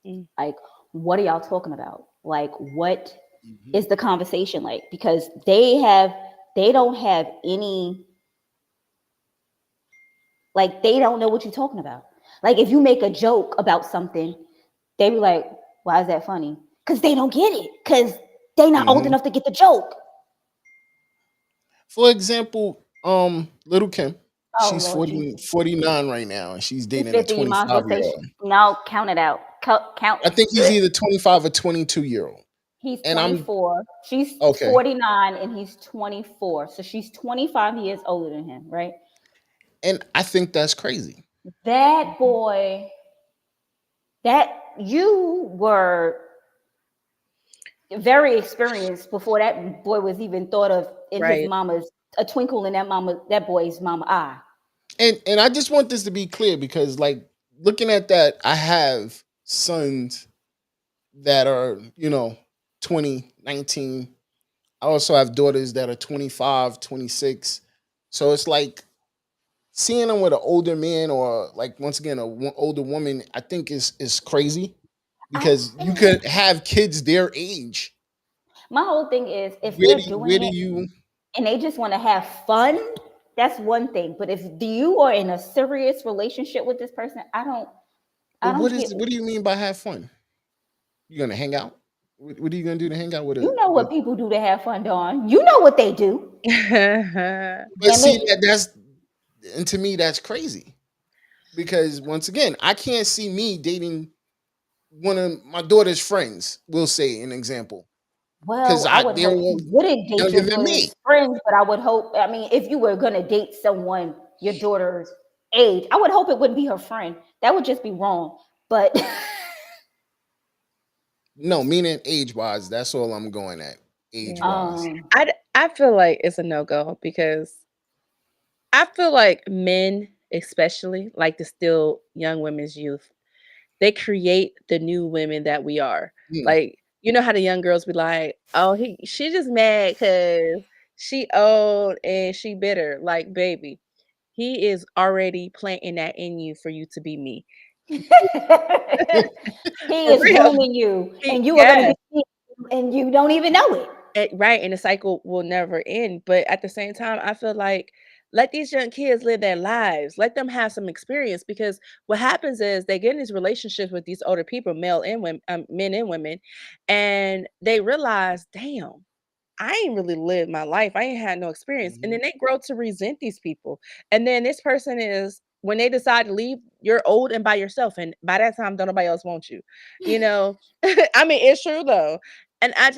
Mm. Like, what are y'all talking about? Like, what Mhm. is the conversation like? Because they don't have any, like, they don't know what you're talking about. Like, if you make a joke about something, they be like, why is that funny? Because they don't get it. Because they not old Mhm. enough to get the joke. For example, Little Kim, Oh she's Lord 40 Jesus. 49 right now, and she's She's dating a 50. You might as well 25-year say, old. no, count it out. Count. I think he's either 25 or 22-year-old. He's And I'm 24. She's okay. 49 and he's 24. So she's 25 years older than him, right? And I think that's crazy. That boy, that you were very experienced before that boy was even thought of in his Right. mama's, a twinkle in that boy's mama eye. And I just want this to be clear because like looking at that, I have sons that are, 20, 19. I also have daughters that are 25, 26. So it's like seeing them with an older man or like once again older woman, I think is crazy I because you think could have kids their age. my whole thing is if Where they're do doing where do it you and they just want to have fun, that's one thing. But if you are in a serious relationship with this person, but I don't get. what do you mean by have fun? You gonna hang out? What are you gonna do to hang out with You a know what people do to have fun, Dawn. You know what they do. but Damn see it. that's and to me that's crazy because once again I can't see me dating one of my daughter's friends. We'll say an example because Well, I would they're hope all you wouldn't date younger your than me. daughter's friends, but I would hope, I mean, if you were going to date someone your daughter's age, I would hope it wouldn't be her friend. That would just be wrong. But No, meaning age wise, that's all I'm going at. Age Yeah. wise. I feel like it's a no go because I feel like men, especially, like to steal young women's youth. They create the new women that we are. Mm, Like, you know how the young girls be like, "Oh, she just mad because she old and she bitter." Like, baby, he is already planting that in you for you to be me. he For is real. grooming you, He, and you are going to yes, be and you don't even know it. Right, and the cycle will never end. But at the same time, I feel like let these young kids live their lives. Let them have some experience because what happens is they get in these relationships with these older people, male and women, men and women, and they realize, damn, I ain't really lived my life. I ain't had no experience. And Mhm. then they grow to resent these people. And then this person is, when they decide to leave, you're old and by yourself. And by that time, don't nobody else want you. You know? I mean, it's true though. And I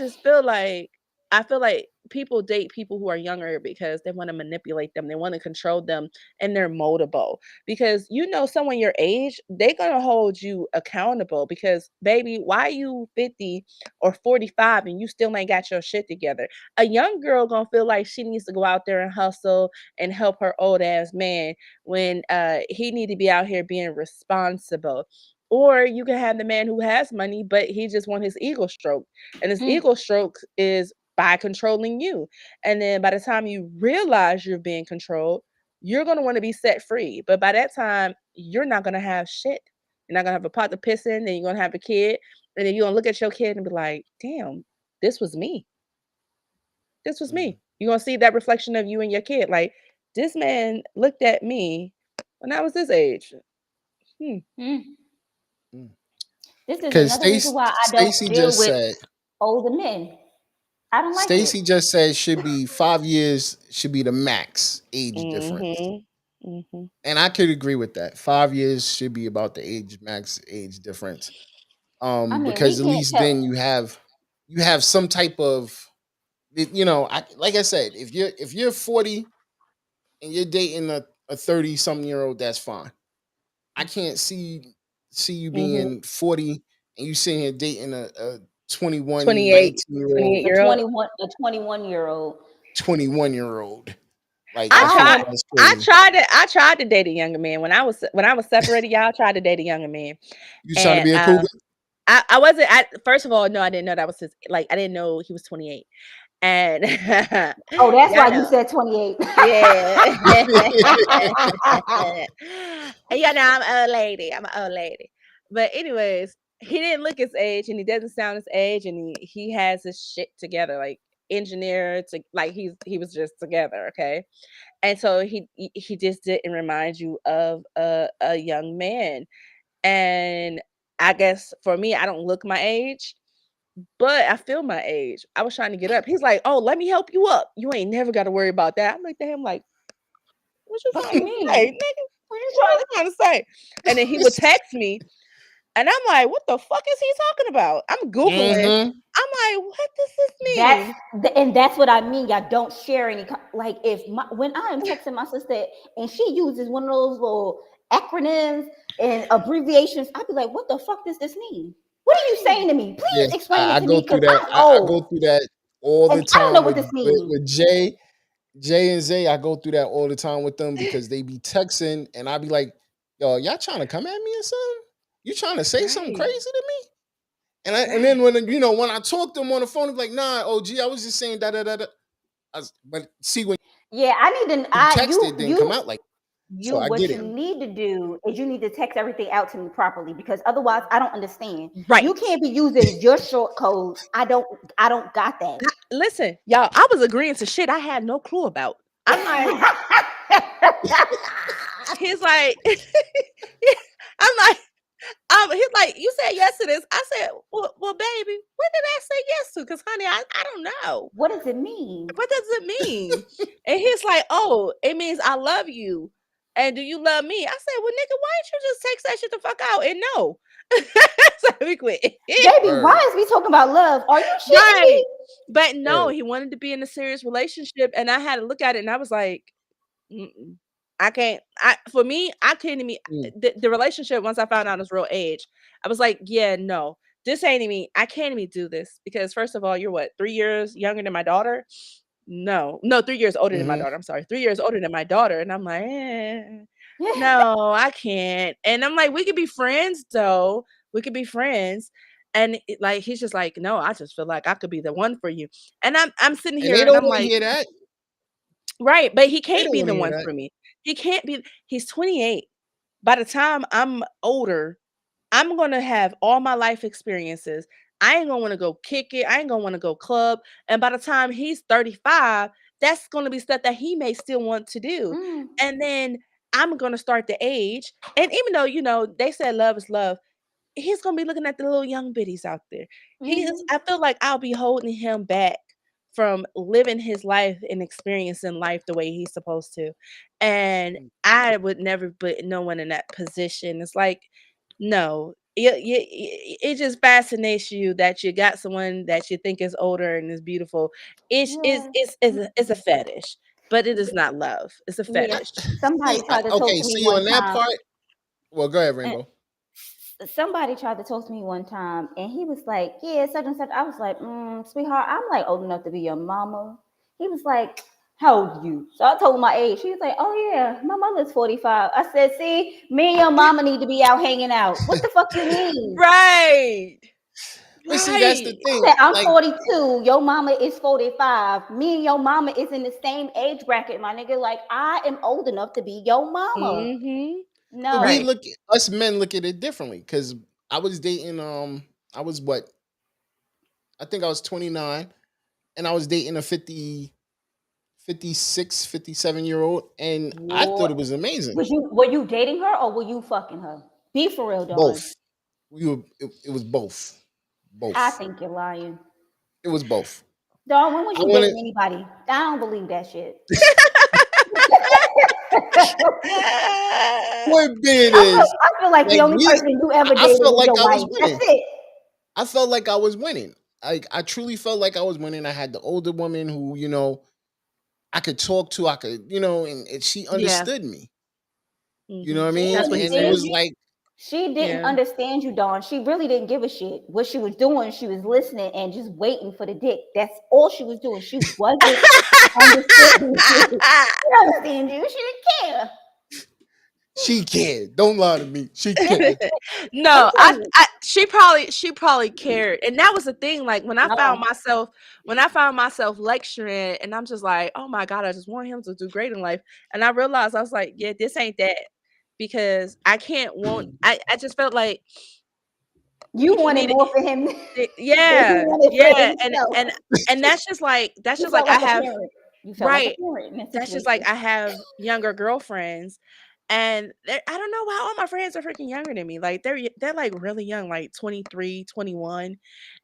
feel like people date people who are younger because they want to manipulate them. They want to control them and they're moldable. Because you know someone your age, they're gonna hold you accountable because baby, why you 50 or 45 and you still ain't got your shit together? A young girl gonna feel like she needs to go out there and hustle and help her old ass man when he need to be out here being responsible. Or you can have the man who has money, but he just want his ego stroke. And his Mm, ego stroke is by controlling you. And then by the time you realize you're being controlled, you're gonna want to be set free. But by that time, you're not gonna have shit. You're not gonna have a pot to piss in, then you're gonna have a kid, and then you're gonna look at your kid and be like, damn, this was me. This was Mm, me. You're gonna see that reflection of you and your kid. Like, this man looked at me when I was this age. Hmm. mm. mm. This is Because another reason why I don't Stacy deal just with said older men. I don't like it. Stacy just said should be 5 years should be the max age difference. Mm-hmm. Mm-hmm. And I could agree with that. 5 years should be about the age max age difference. I mean, we Because at can't least tell. then you have some type of like I said, if you're 40 and you're dating a 30 something year old, that's fine. I can't see you Mm-hmm. being 40 and you sitting here dating a 21, 28, 19-year old, 28 year old. A 21-year old. 21-year-old. Like I I feel I like tried. don't. that's crazy. I tried to date a younger man when I was separated. Y'all tried to date a younger man, You trying to and be a cougar? I wasn't. First of all, no, I didn't know that was his. Like, I didn't know he was 28, and Oh, that's y'all why you know, said 28. yeah. Yeah, no, I'm an old lady. I'm an old lady. But anyways, he didn't look his age, and he doesn't sound his age, and he has his shit together, like engineer to like he was just together, okay. And so he just didn't remind you of a young man. And I guess for me, I don't look my age, but I feel my age. I was trying to get up. He's like, "Oh, let me help you up. You ain't never got to worry about that." I'm like to him, like, "What you Fuck trying you to say, mean? nigga? What you trying to say?" And then he would text me, and I'm like, "What the fuck is he talking about?" I'm googling. Mm-hmm. I'm like, "What does this That's mean?" and that's what I mean. Y'all don't share any like if when I am texting my sister and she uses one of those little acronyms and abbreviations, I'd be like, "What the fuck does this mean? What are you saying to me? Yeah, Please explain it I to go me through because that. I'm I go old through that all and the I don't know time what with this means." Jay and Zay. I go through that all the time with them because they be texting and I be like, "Yo, y'all trying to come at me or something? You trying to say something Right, crazy to me?" And then right. when I talk to them on the phone, I'm like, "Nah, OG, I was just saying da da da da." But see, when Yeah, I need to. you I text it, didn't come out like so. I get what you it. need to do is you need to text everything out to me properly because otherwise I don't understand. You Right. can't be using your short codes. I don't got that. Listen, y'all, I was agreeing to shit I had no clue about. I'm like, he's like, I'm like, he's like, you said yes to this. I said, well, baby, what did I say yes to? Because, honey, I don't know. What does it mean? What does it mean? And he's like, oh, it means I love you. And do you love me? I said, well, nigga, why don't you just text that shit the fuck out and no? So we quit. Baby, why Word. is we talking about love? Are you shitting Right. me? But no, Word. he wanted to be in a serious relationship. And I had to look at it and I was like, mm-mm. I can't. For me, I couldn't even Mm. the relationship. Once I found out his real age, I was like, yeah, no, this ain't even. I can't even do this because first of all, you're what 3 years younger than my daughter. No, no, 3 years older than my Mm-hmm. daughter. I'm sorry, 3 years older than my daughter, and I'm like, no, I can't. And I'm like, we could be friends though. We could be friends. And like he's just like, no, I just feel like I could be the one for you. And I'm sitting And they here and don't I'm want to like, hear that. right, but he They can't don't be want the to hear one that. for me. He can't be he's 28. By the time I'm older, I'm gonna have all my life experiences. I ain't gonna want to go kick it. I ain't gonna want to go club. And by the time he's 35, that's gonna be stuff that he may still want to do. Mm, And then I'm gonna start the age. And even though, they said love is love, he's gonna be looking at the little young biddies out there. mhm. I feel like I'll be holding him back from living his life and experiencing life the way he's supposed to. And I would never put no one in that position. It's like, no, it just fascinates you that you got someone that you think is older and is beautiful. Yeah. It's a fetish, but it is not love. It's a Yeah. fetish. Somebody See, tried to talk okay, to me see one on that time. part. Well, go ahead, And Rainbow. somebody tried to talk to me one time, and he was like, "Yeah, such and such." I was like, "Sweetheart, I'm like old enough to be your mama." He was like, "How old are you?" So I told him my age. He was like, "Oh yeah, my mother's 45." I said, "See, me and your mama need to be out hanging out. What the fuck you mean?" Right. But see, that's the Right. I thing. said, "I'm Like, 42. Your mama is 45. Me and your mama is in the same age bracket, my nigga. Like I am old enough to be your mama." Mm-hmm. but we Right. No. us men look at it differently. Because I was dating. I was what? I think I was 29, and I was dating a 56, 57 year old, and I thought it What? was amazing. Were you dating her or were you fucking her? Be for real, Dawn. Both. We were. It was both. I Both. think you're lying. It was both. Dawn, when was I you wanted. dating anybody? I don't believe that shit. Point being is, I feel like the like only person you ever I dated felt was like your I was wife. That's winning. it. I felt like I was winning. I truly felt like I was winning. I had the older woman who, I could talk to. I could, and she Yeah. understood me. You know Mm-hmm. what I She mean? That's what he And it said. understands was you. like, She didn't Yeah. understand you, Dawn. She really didn't give a shit. What she was doing, she was listening and just waiting for the dick. That's all she was doing. She wasn't understanding you. She didn't understand you. She didn't care. she cared. Don't lie to me. She cared. I'm No, telling you. she probably cared. And that was the thing. Like No. when I found myself lecturing and I'm just like, oh my God, I just want him to do great in life. And I realized I was like, yeah, this ain't that. Because I can't want I just felt like You he wanted needed more for him than he yeah, wanted for yeah. himself. And that's You just like felt I like a have parent. You felt like a right. parent in that That's just like situation. I have younger girlfriends, and I don't know why all my friends are freaking younger than me. Like they're like really young, like 23, 21.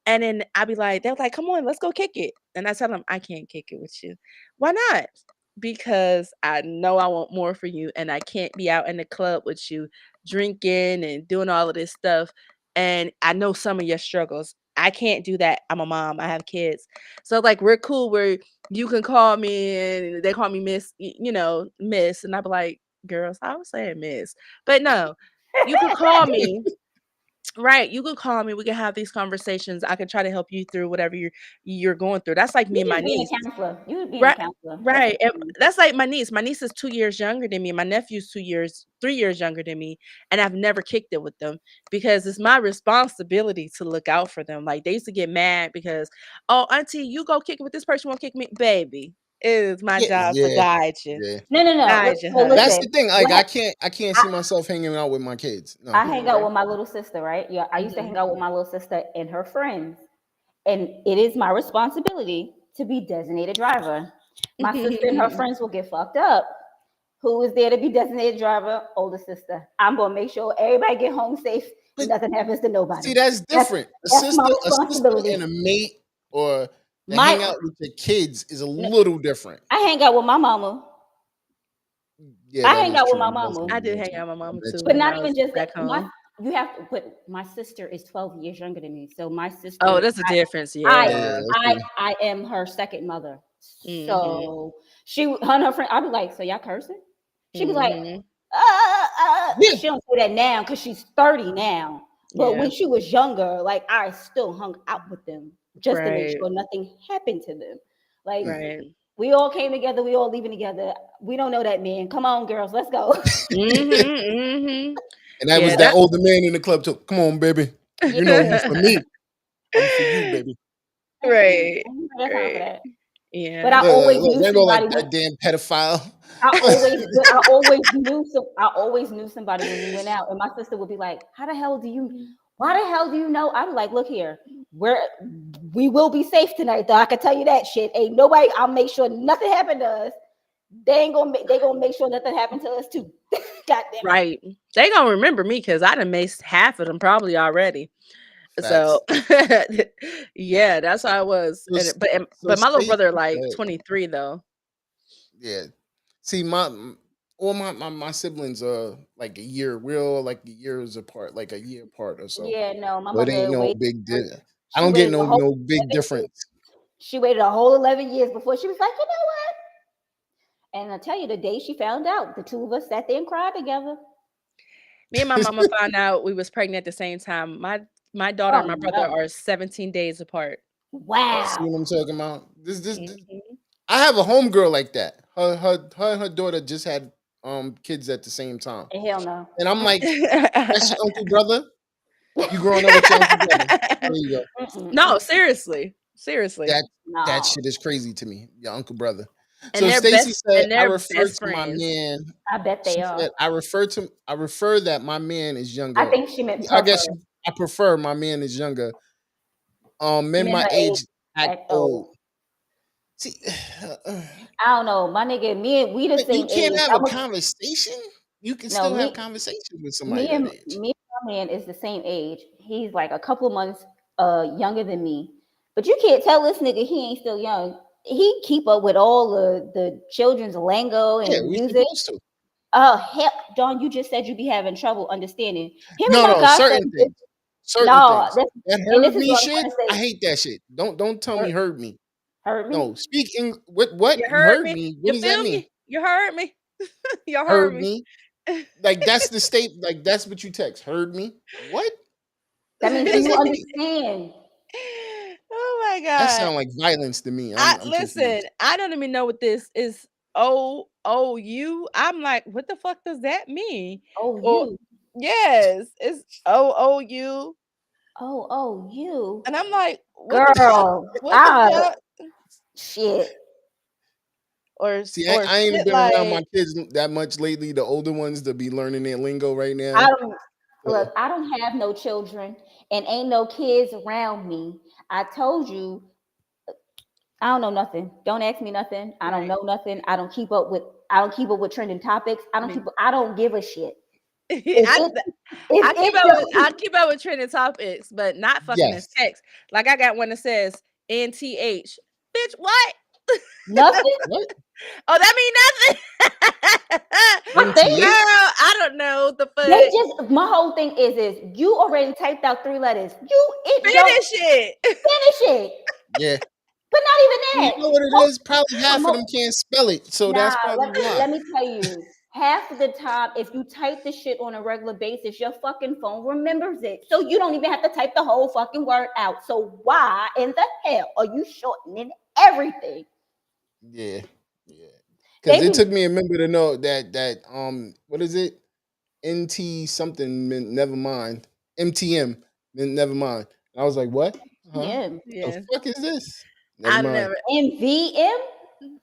And then I'd be like, they're like, come on, let's go kick it. And I tell them, I can't kick it with you. Why not? Because I know I want more for you, and I can't be out in the club with you drinking and doing all of this stuff. And I know some of your struggles. I can't do that. I'm a mom. I have kids. So like we're cool where you can call me and they call me Miss, Miss. And I'd be like, girls, I was saying Miss. But no, you could call me. Right, you could call me. We can have these conversations. I can try to help you through whatever you're going through. That's like me You and my just being niece. a counselor. You being a Right, counselor. That's what right. you do. That's like my niece. My niece is 2 years younger than me. My nephew's 2 years, 3 years younger than me, and I've never kicked it with them because it's my responsibility to look out for them. Like they used to get mad because, oh, auntie, you go kick it with this person, won't kick me, baby. It is my Yeah, job to yeah, guide you, yeah. No, no, no. guide you, So honey. That's listen. the thing. Like, What I can't see myself hanging out with my kids. No. I hang out with my little sister, right? Yeah, I used to Mhm. hang out with my little sister and her friends. And it is my responsibility to be designated driver. My sister and her friends will get fucked up. Who is there to be designated driver? Older sister. I'm gonna make sure everybody get home safe and But nothing happens to nobody. see, that's That's different. that's my A sister responsibility. and a mate, or to My hang out with your kids is a little different. I hang out with my mama. Yeah, I that hang is out with true. my You guys mama. I hang did out hang too. out with my I mama bet too But you. when not I even was just that. back home. You have to. But my sister is 12 years younger than me. So my Oh, sister, there's a difference. I, Yeah, Yeah. see. I am her second mother. Mhm. So her and her friend, I'd be like, so y'all cursing? She'd be like, Mhm. Yeah, she don't say that now because she's 30 now. But Yeah. when she was younger, like I still hung out with them just to make Right. sure nothing happened to them. Like mm. Right. we all came together, we all leaving together. We don't know that man. Come on, girls, let's go. Mhm. Mhm. And that Yeah. was that older man in the club too. Come on, baby. Yeah, You know you for me. I'm for you, baby. Right. I ain't got time for Right. that. But Yeah. I always Look, knew Rainbow like somebody. that damn pedophile. I always knew some. I always knew somebody when we went out, and my sister would be like, "How the hell do you? Why the hell do you know? I'm like, look here, we will be safe tonight, though. I can tell you that shit. Ain't nobody. I'll make sure nothing happened to us. They gonna make sure nothing happened to us too. God damn it. Right. They gonna remember me because I done maced half of them probably already. So Facts. yeah, that's how I was. So, And but so my little brother Stacey like said, 23 though. yeah. See, all my siblings are like a year. We're all like years apart, like a year apart or so. Yeah, no, my So it ain't mother no waited. big deal. I She don't get waited a whole no big 11 years. difference. She waited a whole 11 years before she was like, you know what? And I tell you, the day she found out, the two of us sat there and cried together. Me and my mama found out we was pregnant at the same time. My daughter Oh and my brother no! are 17 days apart. See Wow. what I'm talking about? This Mhm. I have a homegirl like that. Her daughter just had kids at the same time. Hell no. And I'm like, that's your uncle brother? You growing up with your uncle brother. There you go. No, seriously. That that No. shit is crazy to me. Your uncle brother. And So they're Stacy said, I refer best to my friends. man. I bet She they are. said, I refer that my man is I younger. think she meant I prefer. guess I prefer my man is younger. Men Men my her age age act act old. old. See, I don't know. My nigga, we the you same can't age. have a conversation. You can No, still have conversations with somebody that age. me and my man is the same age. He's like a couple of months younger than me. But you can't tell this nigga he ain't still young. He keep up with all the children's lingo Yeah, and we music. supposed to. Oh hell, Dawn, you just said you be having trouble understanding. Him and my No, certain godson. things. Certain No, things. That and this heard is me what I'm shit. trying to I say. hate that shit. Don't tell me heard me. Hurt me? No, speaking what You you heard heard me? me. What You does that feel mean? me? You heard me? You heard Heard me? me? Like that's the state. Like that's what you text. Heard me? What? That means What do does you that mean? understand? Oh my That god. sound like violence to me. I I'm listen, confused. I don't even know what this is. OOU. I'm like, what the fuck does that mean? Oh, Or you. yes, it's OOU. You. And I'm like, what the fuck? Girl. What the fuck? Shit. See, Or I ain't shit been around my like kids that much lately. The older ones to be learning their lingo right I now. don't look, I don't have no children and ain't no kids around me. I told you I don't know nothing. Don't ask me nothing. I don't right. know nothing. I don't keep up with trending topics. I mean, I don't give a shit. If I it if it I don't keep up with trending topics, but not fucking in Yes. text. Like I got one that says NTH. Bitch, what? nothing, What? Oh, that mean nothing. I think Girl, NTH? I don't know the they fuck. just my whole thing is you already typed out 3 letters. It don't Finish it. finish it. Yeah. But not even You that. know what it is? Probably half of them can't spell it. So Nah, that's probably why. let me tell you. Half of the time, if you type the shit on a regular basis, your fucking phone remembers it. So you don't even have to type the whole fucking word out. So why in the hell are you shortening everything? Yeah. Yeah. Because They it be took me a minute to know that what is it? NT something meant never mind. MTM meant never mind. I was like, what? Huh? PM. The Yeah. fuck is this? Never I mind. never NVM?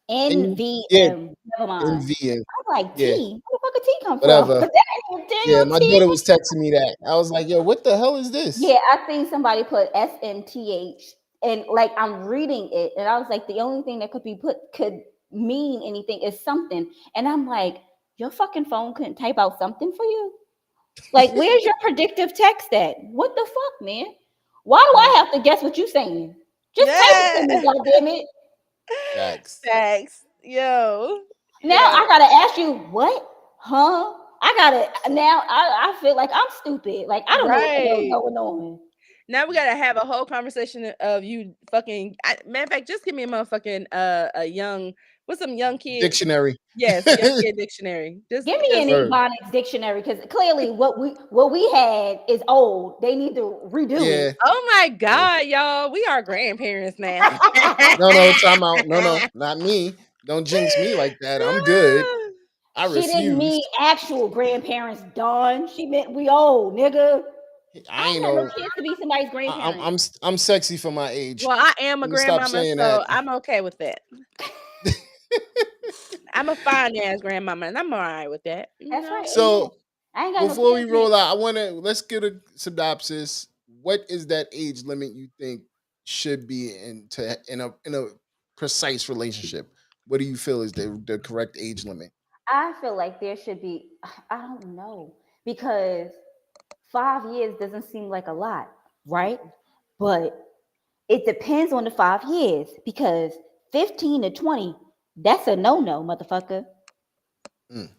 And yeah, NVM. Never mind. NVM. I'm like, Yeah, T. Where the fuck did T come from? whatever. But that ain't even Yeah, Daniel my T. daughter was texting me that. I was like, yo, what the hell is this? Yeah, I seen somebody put SNTH and like I'm reading it and I was like, the only thing that could be put could mean anything is something. And I'm like, your fucking phone couldn't type out something for you? Like, where's your predictive text at? What the fuck, man? Why do I have to guess what you saying? Just type it to me, Yeah. goddamn it. Facts. Thanks. Yo. Now Yeah. I gotta ask you, what? Huh? I gotta now I feel like I'm stupid. Like I don't know what the hell's Right. going on. Now we gotta have a whole conversation of you fucking. Matter of fact, just give me a motherfucking a young with some young kid. Dictionary. Yes, young kid dictionary. Just Give me because. an Word. Ebonics dictionary because clearly what we had is old. They need to redo Yeah. it. Oh my Yeah. god, y'all, we are grandparents now. No, time out. No, not me. Don't jinx me like that. I'm good. I She didn't refuse. mean actual grandparents, Dawn. She meant we old, nigga. I I ain't ain't got no know. kids to be somebody's grandparent. I'm sexy for my age. Well, I am a Let me stop grandmama, saying that. so I'm okay with that. I'm a fine ass grandmama, and I'm all right with that. You That's know. right. So Amen. I ain't got no Before we kids roll yet. out, let's get a synopsis. What is that age limit you think should be in a precise relationship? What do you feel is the correct age limit? I feel like there should be, I don't know, because 5 years doesn't seem like a lot, right? But it depends on the 5 years because 15 to 20, that's a no-no, motherfucker. Mm.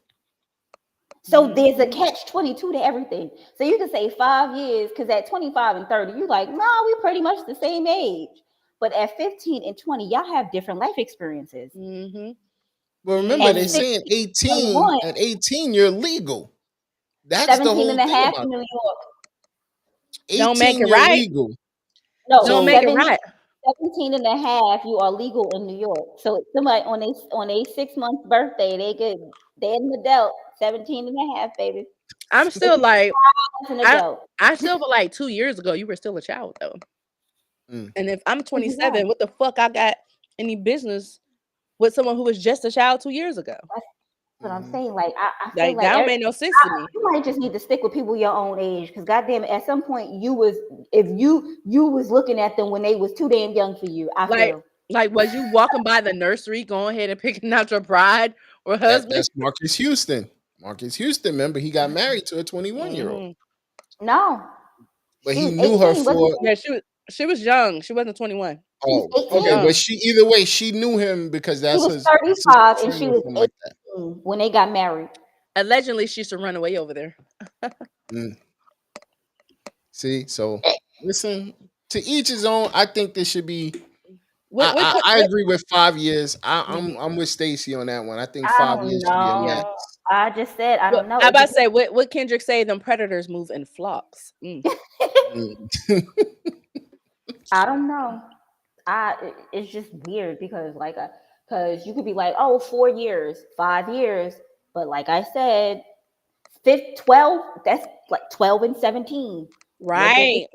So there's a catch 22 to everything. So you can say 5 years because at 25 and 30, you're like, nah, we pretty much the same age. But at 15 and 20, y'all have different life experiences. Mm-hmm. Well, remember At they're 16, saying 18. 21, At 18, you're legal. That's the 17 whole and a thing half about in it. New York. Don't make 18, it you're right. legal. No, Don't So make it right. 17 and a half, you are legal in New York. So somebody on a 6 month birthday, they're an adult, 17 and a half, baby. I'm still like, That's an I adult. I still feel like 2 years ago you were still a child though. mm. And if I'm What you got? 27, what the fuck I got any business with someone who was just a child 2 years ago? That's what I'm Mhm. saying. Like I feel Like like that don't make no sense to me. you might just need to stick with people your own age because goddamn it, at some point you was if you was looking at them when they was too damn young for you. I Like feel was you walking by the nursery going ahead and picking out your bride or husband? That's Marcus Houston. Marcus Houston, remember, he got married to a 21-year-old. Mhm. no, But she he was knew her 18, wasn't for Yeah, she was young. She wasn't 21. she? She was okay, 18. Young. but either way, she knew him because She that's was his sister's 35 and friend she or was something like that. 18 when they got married. Allegedly, she used to run away over there. Mm. See, so listen, to each his own. I think this should be. What? What? What? I what? agree with 5 years. Mhm. I'm with Stacy on that one. I think I 5 years don't should be a Yeah. know. max. I just said I What? don't know. I It about to depends. say what Kendrick say? Them predators move in flocks. Mm. I don't know. It's just weird because because you could be like, oh, 4 years, 5 years, but like I said, 12, that's like 12 and 17. What does the Right.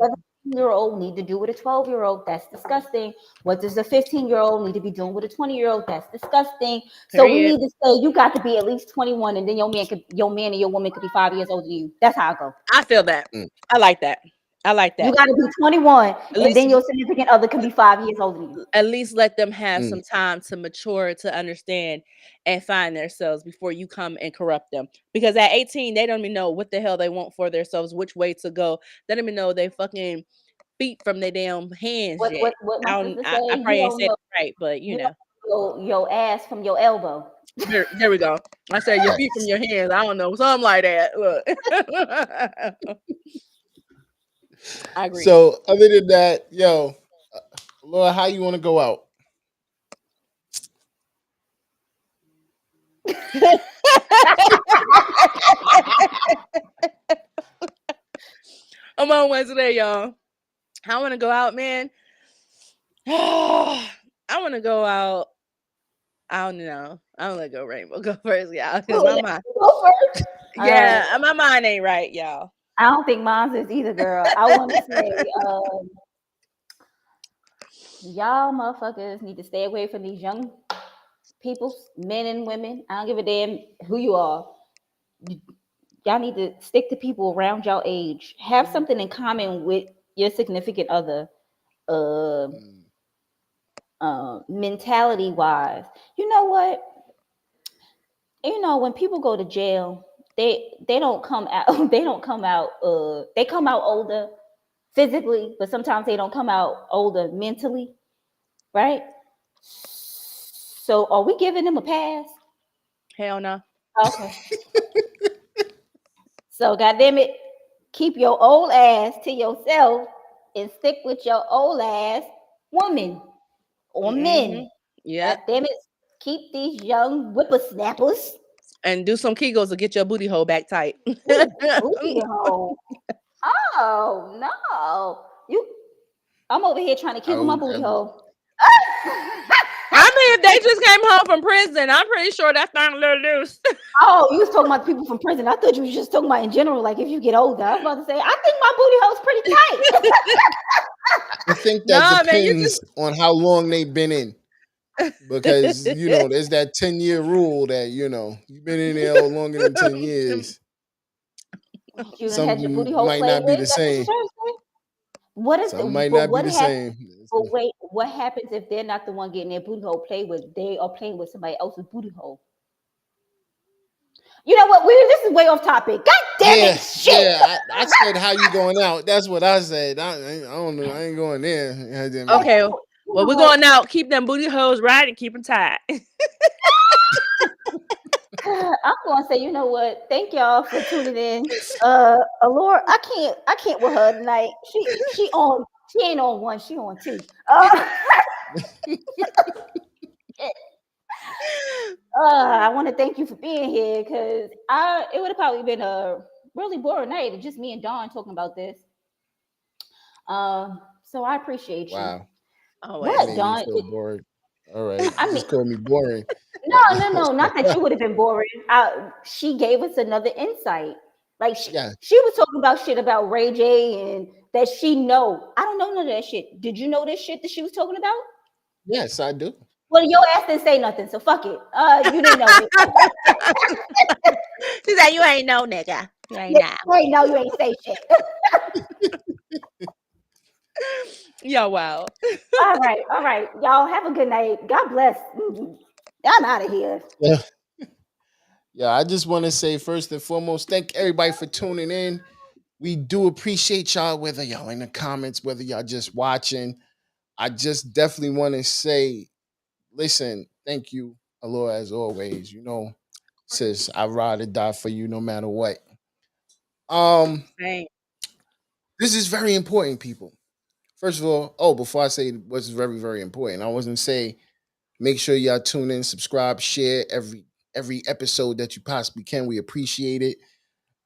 17-year-old need to do with a 12-year-old? That's disgusting. What does the 15-year-old need to be doing with a 20-year-old? That's disgusting. So we Period. need to say you got to be at least 21, and then your man and your woman could be 5 years older than you. That's how I go. I feel that. Mm. I like that. I like You that. got to be 21, At and least then your significant other can be 5 years older than you. at least let them have Mm. some time to mature, to understand and find themselves before you come and corrupt them. Because at 18, they don't even know what the hell they want for themselves, which way to go. They don't even know they fucking feet from their damn hands What yet. what what my sister say? I You probably ain't don't said know. it right, but You don't know your ass from your elbow. there we go. I said your feet from your hands. I don't know, something like that. Look. I agree. So other than that, yo, Laura, how you want to go out? I'm on Wednesday, y'all. I want to go out, man. I want to go out. I don't know. I'm gonna go Rainbow go first, y'all. Because my mind, Go first. All right. yeah, my mind ain't right, y'all. I don't think mine's is either, girl. I want to say, y'all motherfuckers need to stay away from these young people, men and women. I don't give a damn who you are. Y'all need to stick to people around y'all age. Have something in common with your significant other. Uh, Mm. mentality wise, you know what? You know when people go to jail, they don't come out. They don't come out. They come out older physically, but sometimes they don't come out older mentally, right? So are we giving them a pass? Hell no. Okay. So goddamn it, keep your old ass to yourself and stick with your old ass woman or men. Yeah, Damn it, keep these young whippersnappers. and do some Kegels to get your booty hole back tight. Ooh, booty hole. Oh no, I'm over here trying to keep my booty hole. I mean, if they just came home from prison, I'm pretty sure that thing a little loose. Oh, you was talking about people from prison. I thought you was just talking about in general, like if you get older. I was about to say, I think my booty hole's pretty tight. I think that Nah, man, you depends on how long they've been in. Because there's that 10-year rule that you've been in there longer than 10 years. You done had your booty Something hole might played not be with. the That's what you're same. trying to say. What is Something the? might But not be what the happens? same. But wait, what happens if they're not the one getting their booty hole played with? They are playing with somebody else's booty hole. You know what? This is way off topic. God damn it! Yeah, Shit. yeah. I said how you going out. That's what I said. I don't know. I ain't going there. God damn it. Okay. You Well, know we're what? going out. Keep them booty holes right and keep them tight. I'm gonna say, you know what? Thank y'all for tuning in. Allure, I can't with her tonight. She ain't on one, she on two. I want to thank you for being here because it would have probably been a really boring night of just me and Dawn talking about this. So I appreciate you. Wow. Always. That What, made me Dawn? feel bored. All right. I You mean, just called me boring. no. Not that you would have been boring. She gave us another insight. Like Yeah. she was talking about shit about Ray J and that she know. I don't know none of that shit. Did you know this shit that she was talking about? Yes, I do. Well, your ass didn't say nothing, so fuck it. You didn't know it. She said, "You ain't no nigga. You ain't now." You ain't say shit. Yeah, wow. All right. Y'all have a good night. God bless. I'm out of here. Yeah. Yeah, I just want to say first and foremost, thank everybody for tuning in. We do appreciate y'all, whether y'all in the comments, whether y'all just watching. I just definitely want to say, listen, thank you, Alora, as always. You know, sis, I ride or die for you no matter what. Um, Dang. this is very important, people. First of all, before I say what's very, very important, I wasn't say make sure y'all tune in, subscribe, share every episode that you possibly can. We appreciate it.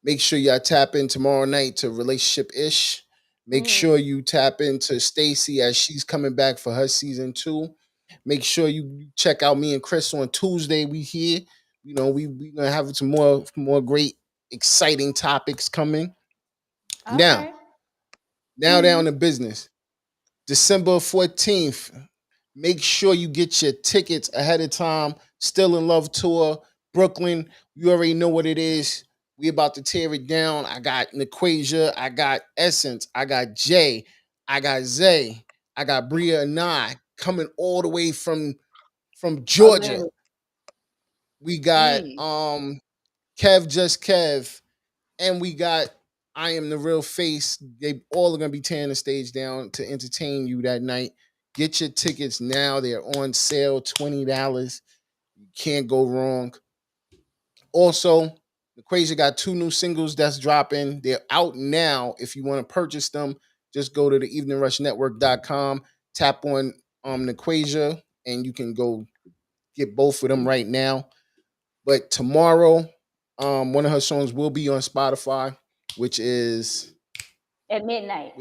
Make sure y'all tap in tomorrow night to Relationship Ish. Make sure you tap into Stacy as she's coming back for her season 2. Make sure you check out me and Chris on Tuesday. We here. You know, we gonna have some more great, exciting topics coming. Now, Okay. down to business. December 14th. Make sure you get your tickets ahead of time. Still in Love Tour, Brooklyn. You already know what it is. We about to tear it down. I got Naquasia. I got Essence. I got Jay. I got Zay. I got Bria and I coming all the way from I love Georgia. it. We got Kev Just Kev. And we got I Am the Real Face. They all are gonna be tearing the stage down to entertain you that night. Get your tickets now. They're on sale, $20. You can't go wrong. Also, Equasia got 2 new singles that's dropping. They're out now. If you want to purchase them, just go to the eveningrushsnetwork.com, tap on Equasia, and you can go get both of them right now. But tomorrow, one of her songs will be on Spotify, which is At midnight.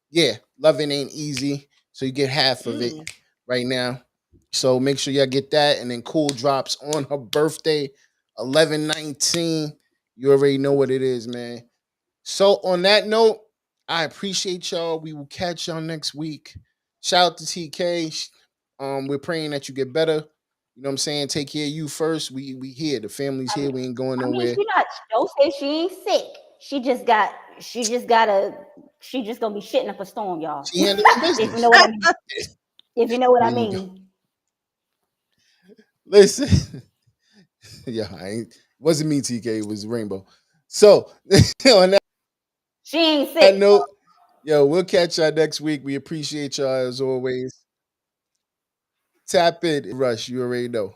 yeah, Loving Ain't Easy. So you get half of it right now. So make sure y'all get that. And then Cool drops on her birthday, 11/19. You already know what it is, man. So on that note, I appreciate y'all. We will catch y'all next week. Shout out to TK. We're praying that you get better. You know what I'm saying? Take care of you first. We here. The family's here. We ain't going I mean, nowhere. don't say she ain't sick. She just gonna be shitting up a storm, y'all. She handling If you business. know what I mean. If you know what I There you go. mean. Listen. Yeah, wasn't me, TK. It was Rainbow. So on She ain't that sick. note, yo, we'll catch y'all next week. We appreciate y'all as always. Tap it, Rush. You already know.